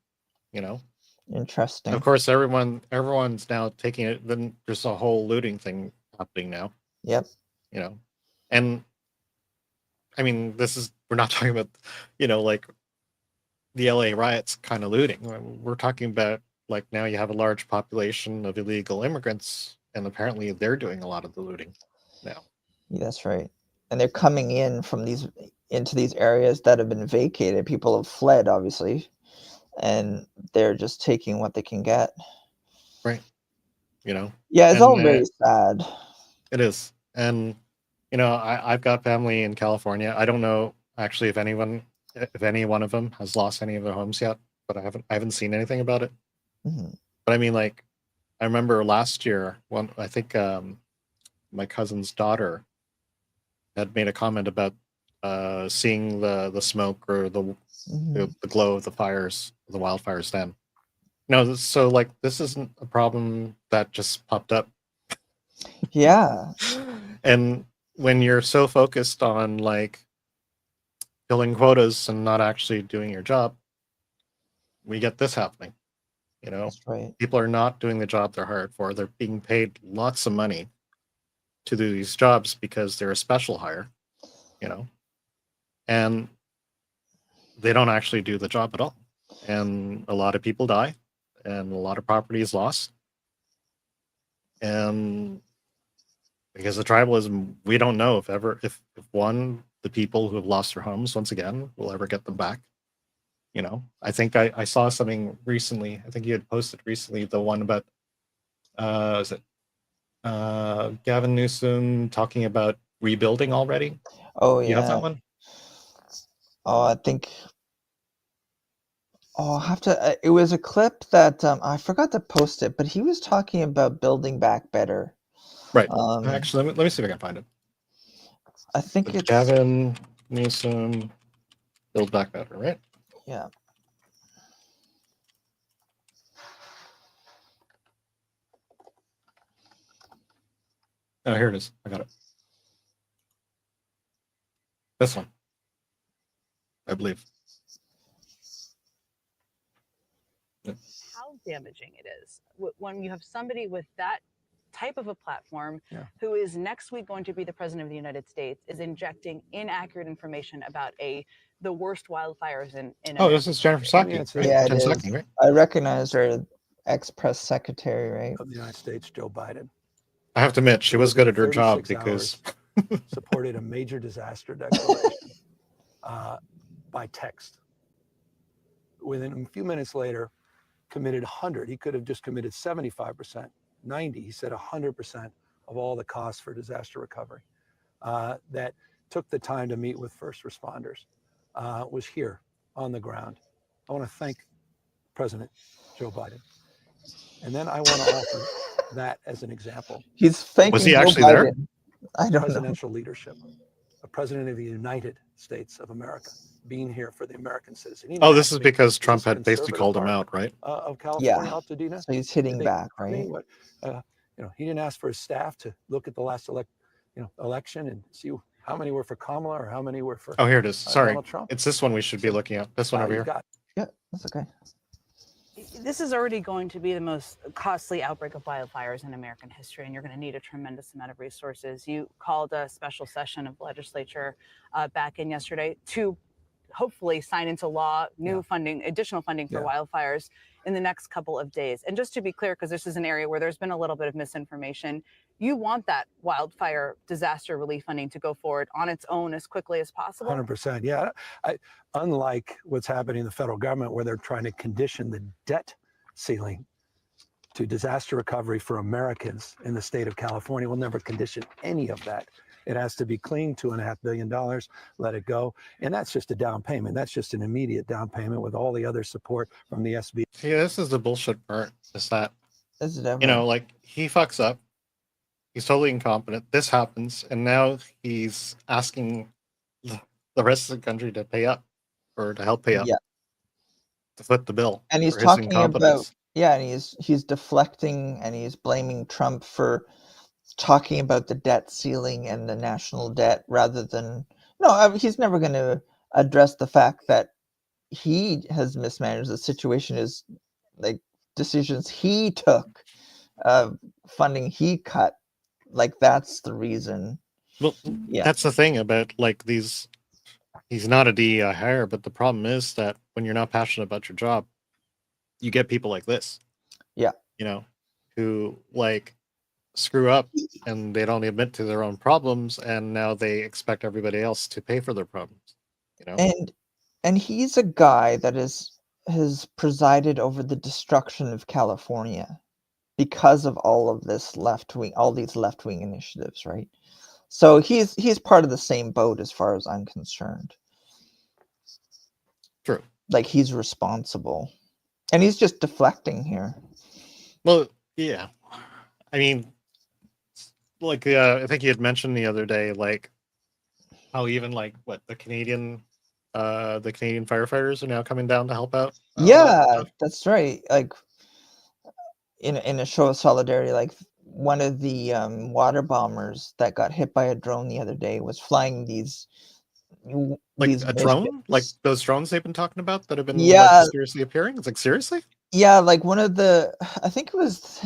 Interesting. Of course, everyone's now taking it. Then there's a whole looting thing happening now. Yep. And I mean, we're not talking about, like the LA riots kind of looting. We're talking about like now you have a large population of illegal immigrants, and apparently they're doing a lot of the looting now. Yeah, that's right. And they're coming into these areas that have been vacated. People have fled, obviously, and they're just taking what they can get. Right. Yeah, it's all very sad. It is. And, I've got family in California. I don't know actually if any one of them has lost any of their homes yet, but I haven't seen anything about it. Mm-hmm. But I mean, like, I remember last year when I think my cousin's daughter had made a comment about seeing the smoke or the glow of the wildfires then. No, so like this isn't a problem that just popped up. Yeah. And when you're so focused on like filling quotas and not actually doing your job, we get this happening. That's right. People are not doing the job they're hired for. They're being paid lots of money to do these jobs because they're a special hire, and they don't actually do the job at all. And a lot of people die, and a lot of property is lost. And because of tribalism, we don't know if the people who have lost their homes once again will ever get them back. I think I saw something recently. I think you had posted recently the one about was it Gavin Newsom talking about rebuilding already? Oh yeah. You have that one? Oh, I think. Oh, I'll have to. It was a clip that I forgot to post it, but he was talking about building back better. Right. Actually, let me see if I can find it. I think it's Gavin Newsom build back better, right? Yeah. Oh, here it is. I got it. This one, I believe. How damaging it is when you have somebody with that type of a platform who is next week going to be the president of the United States is injecting inaccurate information about the worst wildfires in Oh, this is Jennifer Psaki. Right? Yeah, it Jen is. Psaki, right? I recognize her, ex-press secretary, right? Of the United States, Joe Biden. I have to admit, she was good at her job 36 because supported a major disaster declaration by text. within a few minutes later, committed 100. He could have just committed 75%, 90. He said 100% of all the costs for disaster recovery. That took the time to meet with first responders, was here on the ground. I want to thank President Joe Biden. And then I want to offer that as an example. He's thanking Was he Joe actually there? Biden. I don't know. Presidential leadership, a president of the United States of America, being here for the American citizen. He Oh, didn't this ask is me, because is Trump this a had basically conservative called him part, out, right? Of California, Yeah. Altadena? So he's hitting They- back, I mean, right? what, he didn't ask for his staff to look at the last election and see how many were for Kamala or how many were for Oh, here it is. Sorry. Donald Trump. It's this one we should be looking at. This one over You here. got Yeah, that's okay. This is already going to be the most costly outbreak of wildfires in American history, and you're going to need a tremendous amount of resources. You called a special session of legislature back in yesterday to hopefully sign into law new funding, additional funding for wildfires in the next couple of days. And just to be clear, because this is an area where there's been a little bit of misinformation, you want that wildfire disaster relief funding to go forward on its own as quickly as possible. 100%. Yeah. Unlike what's happening in the federal government, where they're trying to condition the debt ceiling to disaster recovery for Americans in the state of California, we'll never condition any of that. It has to be clean, $2.5 billion, let it go. And that's just a down payment. That's just an immediate down payment with all the other support from the SB. See, this is the bullshit part. Is that, Is it ever? you know, like he fucks up. He's totally incompetent. This happens. And now he's asking the rest of the country to pay up or to help pay up. Yeah. To foot the bill. And he's for his talking incompetence. about, yeah, and he's deflecting and he's blaming Trump for talking about the debt ceiling and the national debt rather than, he's never going to address the fact that he has mismanaged the situation, is like decisions he took, funding he cut, like that's the reason. Well, Yeah. that's the thing about like these. He's not a DEI hire, but the problem is that when you're not passionate about your job, you get people like this. Yeah. You know, who like screw up and they don't admit to their own problems, and now they expect everybody else to pay for their problems. You know, And he's a guy that has presided over the destruction of California because of all of this all these left-wing initiatives, right? So he's part of the same boat as far as I'm concerned. True. Like he's responsible. And he's just deflecting here. well, yeah. I mean, like I think you had mentioned the other day, like how even like what the Canadian firefighters are now coming down to help out. Yeah, that's right. Like in a show of solidarity, like one of the water bombers that got hit by a drone the other day was flying these like these a drone, missions. like those drones they've been talking about that have been Yeah. like, mysteriously appearing. It's like, seriously? Yeah, like one of the, I think it was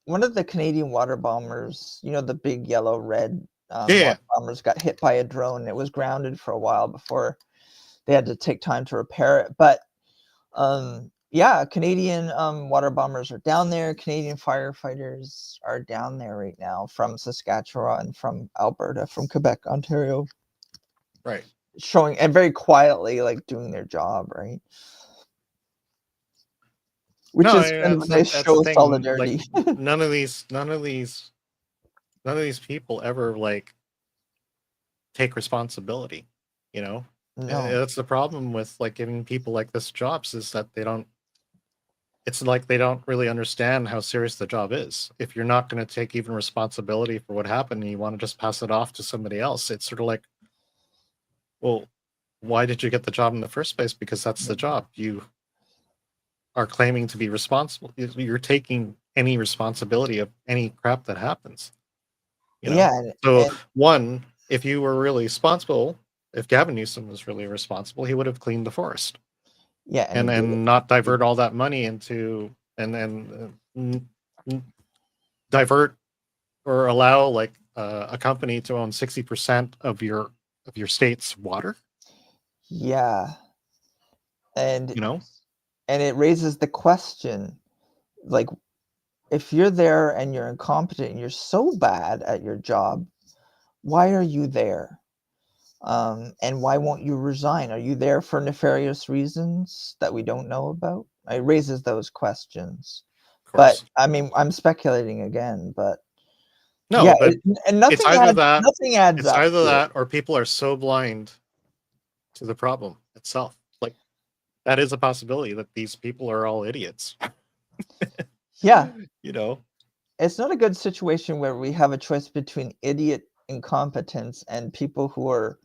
one of the Canadian water bombers, the big yellow red Yeah. water bombers got hit by a drone. It was grounded for a while before they had to take time to repair it. But yeah, Canadian water bombers are down there. Canadian firefighters are down there right now from Saskatchewan, from Alberta, from Quebec, Ontario, Right. showing and very quietly like doing their job, right? Which No, is kind of a nice that's show the of thing, solidarity. Like, none of these people ever like take responsibility. You know, No. that's the problem with like giving people like this jobs, is that they don't. It's like they don't really understand how serious the job is. If you're not going to take even responsibility for what happened, and you want to just pass it off to somebody else, it's sort of like, well, why did you get the job in the first place? Because that's the job. You are claiming to be responsible. You're taking any responsibility of any crap that happens. You know? Yeah. So one, if you were really responsible, if Gavin Newsom was really responsible, he would have cleaned the forest. Yeah, and not divert all that money into and divert or allow like a company to own 60% of your state's water. Yeah. And you know, and it raises the question, like, if you're there and you're incompetent and you're so bad at your job, why are you there? And why won't you resign? Are you there for nefarious reasons that we don't know about? It raises those questions. But I mean, I'm speculating again, but No, yeah, but and nothing it's either adds, that, nothing adds it's up. either to it. that, or people are so blind to the problem itself. Like, that is a possibility that these people are all idiots. Yeah. You know, It's not a good situation where we have a choice between idiot incompetence and people who are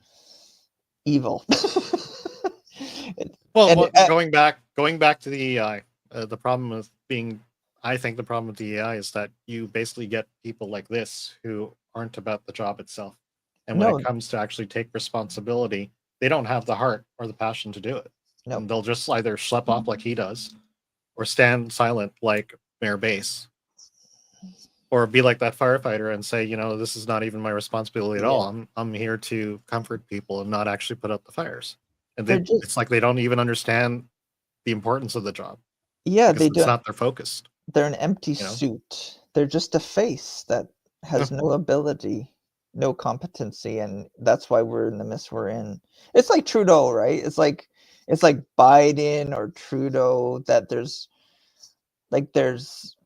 evil. well, And, going back to the EI, the problem with being, I think the problem with the EI is that you basically get people like this who aren't about the job itself. And when No. it comes to actually take responsibility, they don't have the heart or the passion to do it. No. And they'll just either schlep off like he does, or stand silent like Mayor Bass, or be like that firefighter and say, you know, this is not even my responsibility at all. I'm here to comfort people and not actually put out the fires. And it's like they don't even understand the importance of the job. Yeah, because they it's don't. not their focus. They're an empty suit. They're just a face that has no ability, no competency, and that's why we're in the mess we're in. It's like Trudeau, right? It's like Biden or Trudeau, that there's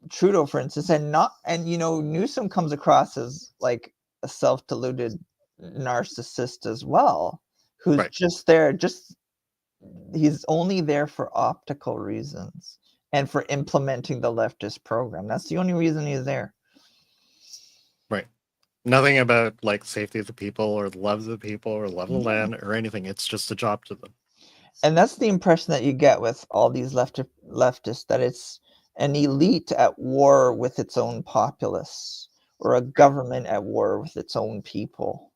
Trudeau, for instance, and you know, Newsom comes across as like a self-deluded narcissist as well, who's just there, he's only there for optical reasons and for implementing the leftist program. That's the only reason he's there. Right. Nothing about like safety of the people or the love of the people or love of the land or anything. It's just a job to them. And that's the impression that you get with all these leftists, that it's an elite at war with its own populace, or a government at war with its own people.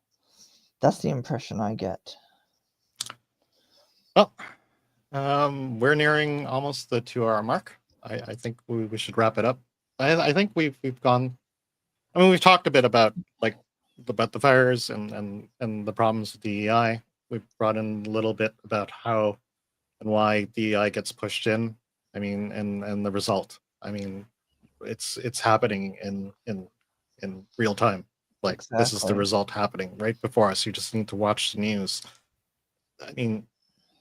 That's the impression I get. Well, we're nearing almost the 2-hour mark. I think we should wrap it up. I think we've gone. I mean, we've talked a bit about the fires and the problems with DEI. We've brought in a little bit about how and why DEI gets pushed in. I mean, and the result. I mean, it's happening in real time. Like, this is the result happening right before us. You just need to watch the news. I mean,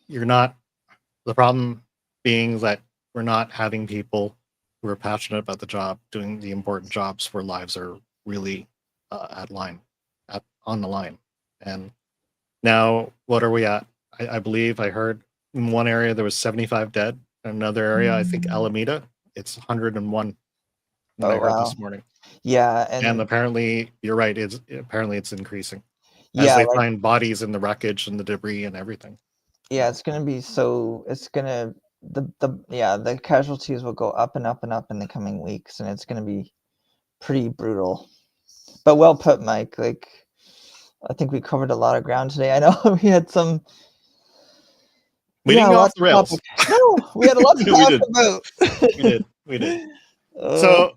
the problem being that we're not having people who are passionate about the job doing the important jobs where lives are really on the line. And now, what are we at? I believe I heard in one area there was 75 dead. In another area, I think Alameda, it's 101. I heard this morning. Yeah, and apparently you're right. Apparently it's increasing as Yeah, they find bodies in the wreckage and the debris and everything. Yeah, it's gonna be the casualties will go up and up and up in the coming weeks, and it's gonna be pretty brutal. But well put, Mike. Like, I think we covered a lot of ground today. I know we had some. We didn't go off the rails. No, we had a lot to talk about. We did. So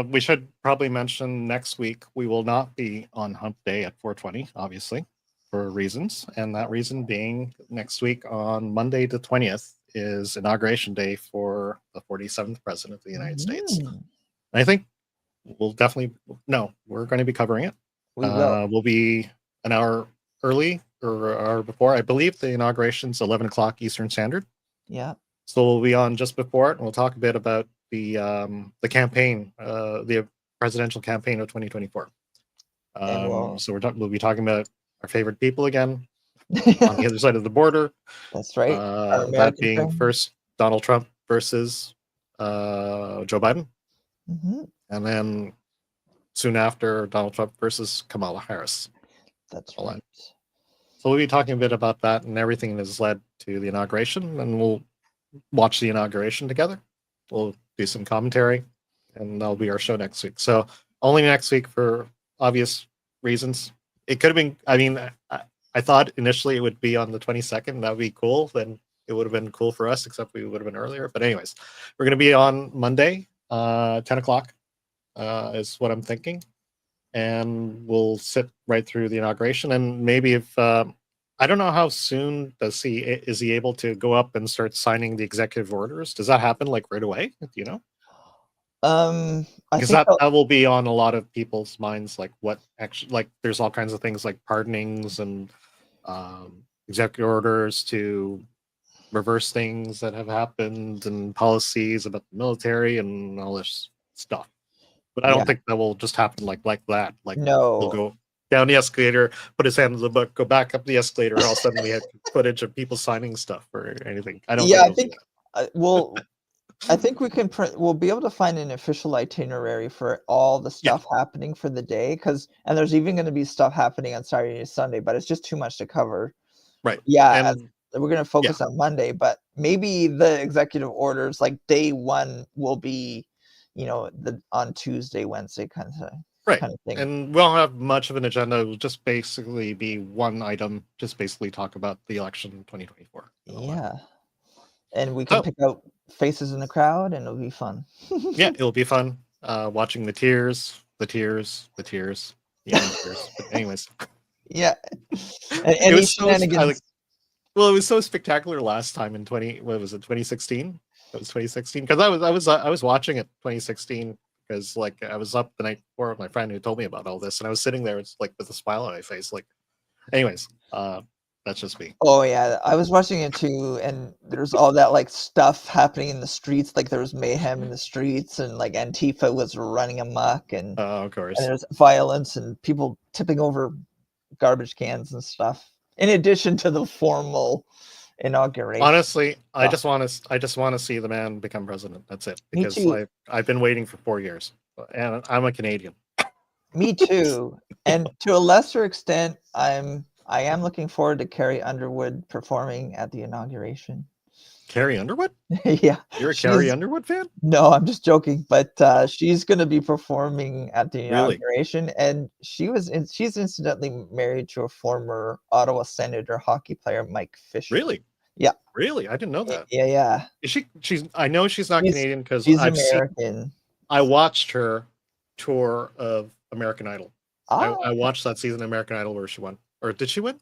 we should probably mention next week we will not be on Hump Day at 420, obviously, for reasons. And that reason being, next week on Monday the 20th is Inauguration Day for the 47th President of the United States. And I think we're going to be covering it. We will. We'll be an hour early or an hour before. I believe the inauguration's 11 o'clock Eastern Standard. Yeah. So we'll be on just before it, and we'll talk a bit about the campaign, the presidential campaign of 2024. So we'll be talking about our favorite people again on the other side of the border. That's right. That being first Donald Trump versus Joe Biden, and then soon after Donald Trump versus Kamala Harris. That's right. So we'll be talking a bit about that and everything that has led to the inauguration, and we'll watch the inauguration together. We'll do some commentary, and that'll be our show next week. So only next week for obvious reasons. It could have been, I mean, I thought initially it would be on the 22nd. That would be cool. Then it would have been cool for us, except we would have been earlier. But anyways, we're going to be on Monday, 10 o'clock is what I'm thinking. And we'll sit right through the inauguration. And maybe if, I don't know how soon is he able to go up and start signing the executive orders? Does that happen like right away? Do you know? I Because think that will be on a lot of people's minds, like what actually, like there's all kinds of things like pardonings and executive orders to reverse things that have happened and policies about the military and all this stuff. But I don't think that will just happen like that. Like No. he'll go down the escalator, put his hand in the book, go back up the escalator, and all of a sudden we have footage of people signing stuff or anything. I don't. Yeah, I think think I think we'll be able to find an official itinerary for all the stuff happening for the day, and there's even going to be stuff happening on Saturday and Sunday, but it's just too much to cover. Right. Yeah, And we're going to focus on Monday, but maybe the executive orders, like day one, will be, on Tuesday, Wednesday kind of thing. And we won't have much of an agenda. It will just basically be one item, just basically talk about the election 2024. Yeah. And we can pick out faces in the crowd and it'll be fun. Yeah, it'll be fun. Watching the tears. But anyways. Yeah. It was shenanigans. It was so spectacular last time in 2016? It was 2016 because I was watching it 2016 because like I was up the night before with my friend who told me about all this and I was sitting there it's like with a smile on my face. Like, anyways, that's just me. Oh yeah, I was watching it too, and there's all that like stuff happening in the streets. Like there was mayhem in the streets, and like Antifa was running amok, and of course, and there's violence and people tipping over garbage cans and stuff. In addition to the formal inauguration. Honestly, I just want to see the man become president. That's it. Because I've been waiting for 4 years, and I'm a Canadian. Me too, and to a lesser extent, I am looking forward to Carrie Underwood performing at the inauguration. Carrie Underwood? Yeah. You're a Carrie Underwood fan? No, I'm just joking. But she's going to be performing at the inauguration, and she's incidentally married to a former Ottawa Senator hockey player, Mike Fisher. Really? Yeah. Really? I didn't know that. Yeah. Is she? I know she's not Canadian because she's American. I watched her tour of American Idol. I watched that season of American Idol where she won. Or did she win?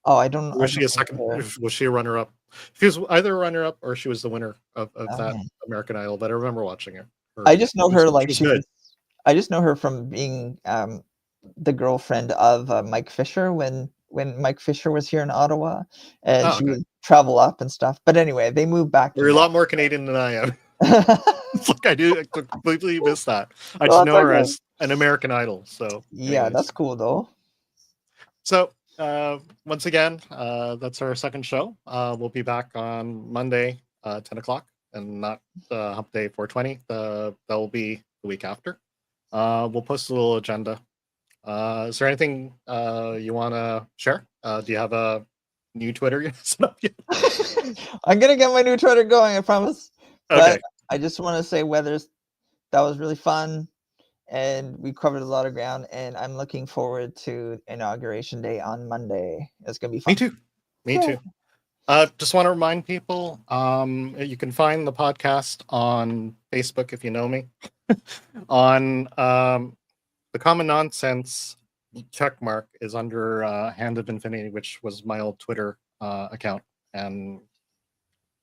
Oh, I don't know. Was she a second? Was she a runner-up? She was either a runner-up or she was the winner of that American Idol. But I remember watching her. I just know her like I just know her from being the girlfriend of Mike Fisher when Mike Fisher was here in Ottawa, and she would travel up and stuff. But anyway, they moved back. You're a lot more Canadian than I am. It's like I completely miss that. I just know her as an American Idol. So yeah, that's cool though. So once again, that's our second show. We'll be back on Monday, 10 o'clock, and not Hump Day 420. That will be the week after. We'll post a little agenda. Is there anything you want to share? Do you have a new Twitter you set up yet? I'm gonna get my new Twitter going, I promise. Okay. But I just want to say that was really fun. And we covered a lot of ground, and I'm looking forward to Inauguration Day on Monday. It's going to be fun. Me too. Just want to remind people, you can find the podcast on Facebook if you know me. On the Common Nonsense checkmark is under Hand of Infinity, which was my old Twitter account. And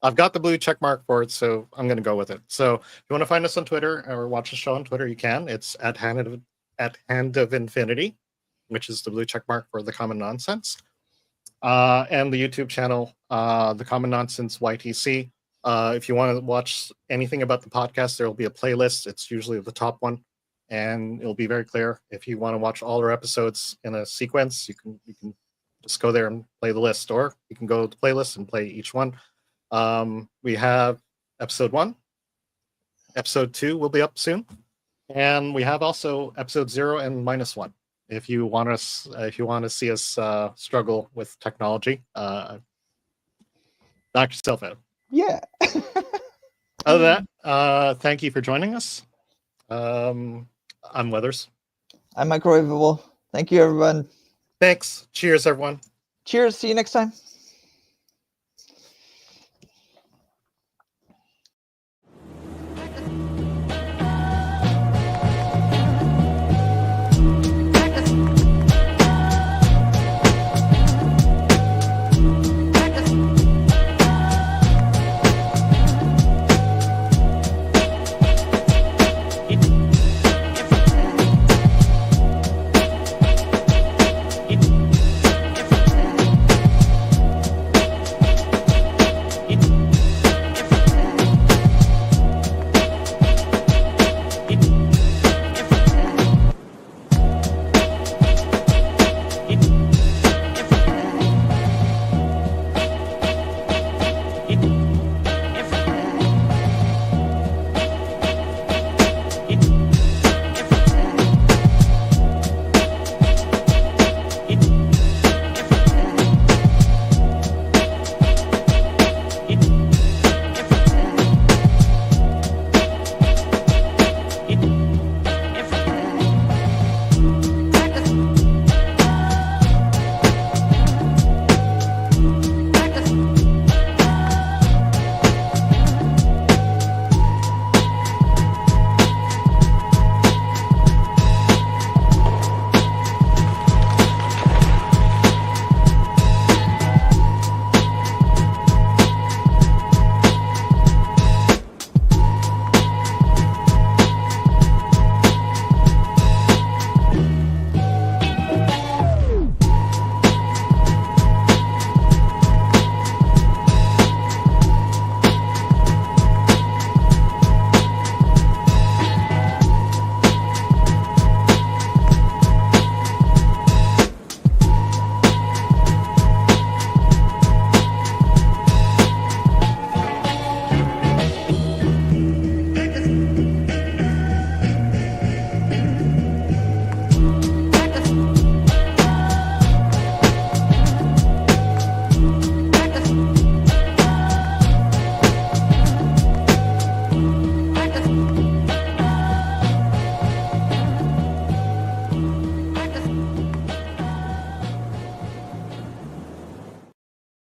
I've got the blue check mark for it, so I'm going to go with it. So if you want to find us on Twitter or watch the show on Twitter, you can. It's at Hand of Infinity, which is the blue check mark for the Common Nonsense. And the YouTube channel, the Common Nonsense YTC. If you want to watch anything about the podcast, there will be a playlist. It's usually the top one, and it'll be very clear. If you want to watch all our episodes in a sequence, you can just go there and play the list, or you can go to the playlist and play each one. We have episode 1, episode 2 will be up soon, and we have also episode 0 and -1. If you want to see us struggle with technology, knock yourself out. Yeah. Other than that, thank you for joining us. I'm Weathers. I'm Mikerowaveable. Thank you, everyone. Thanks. Cheers, everyone. Cheers. See you next time.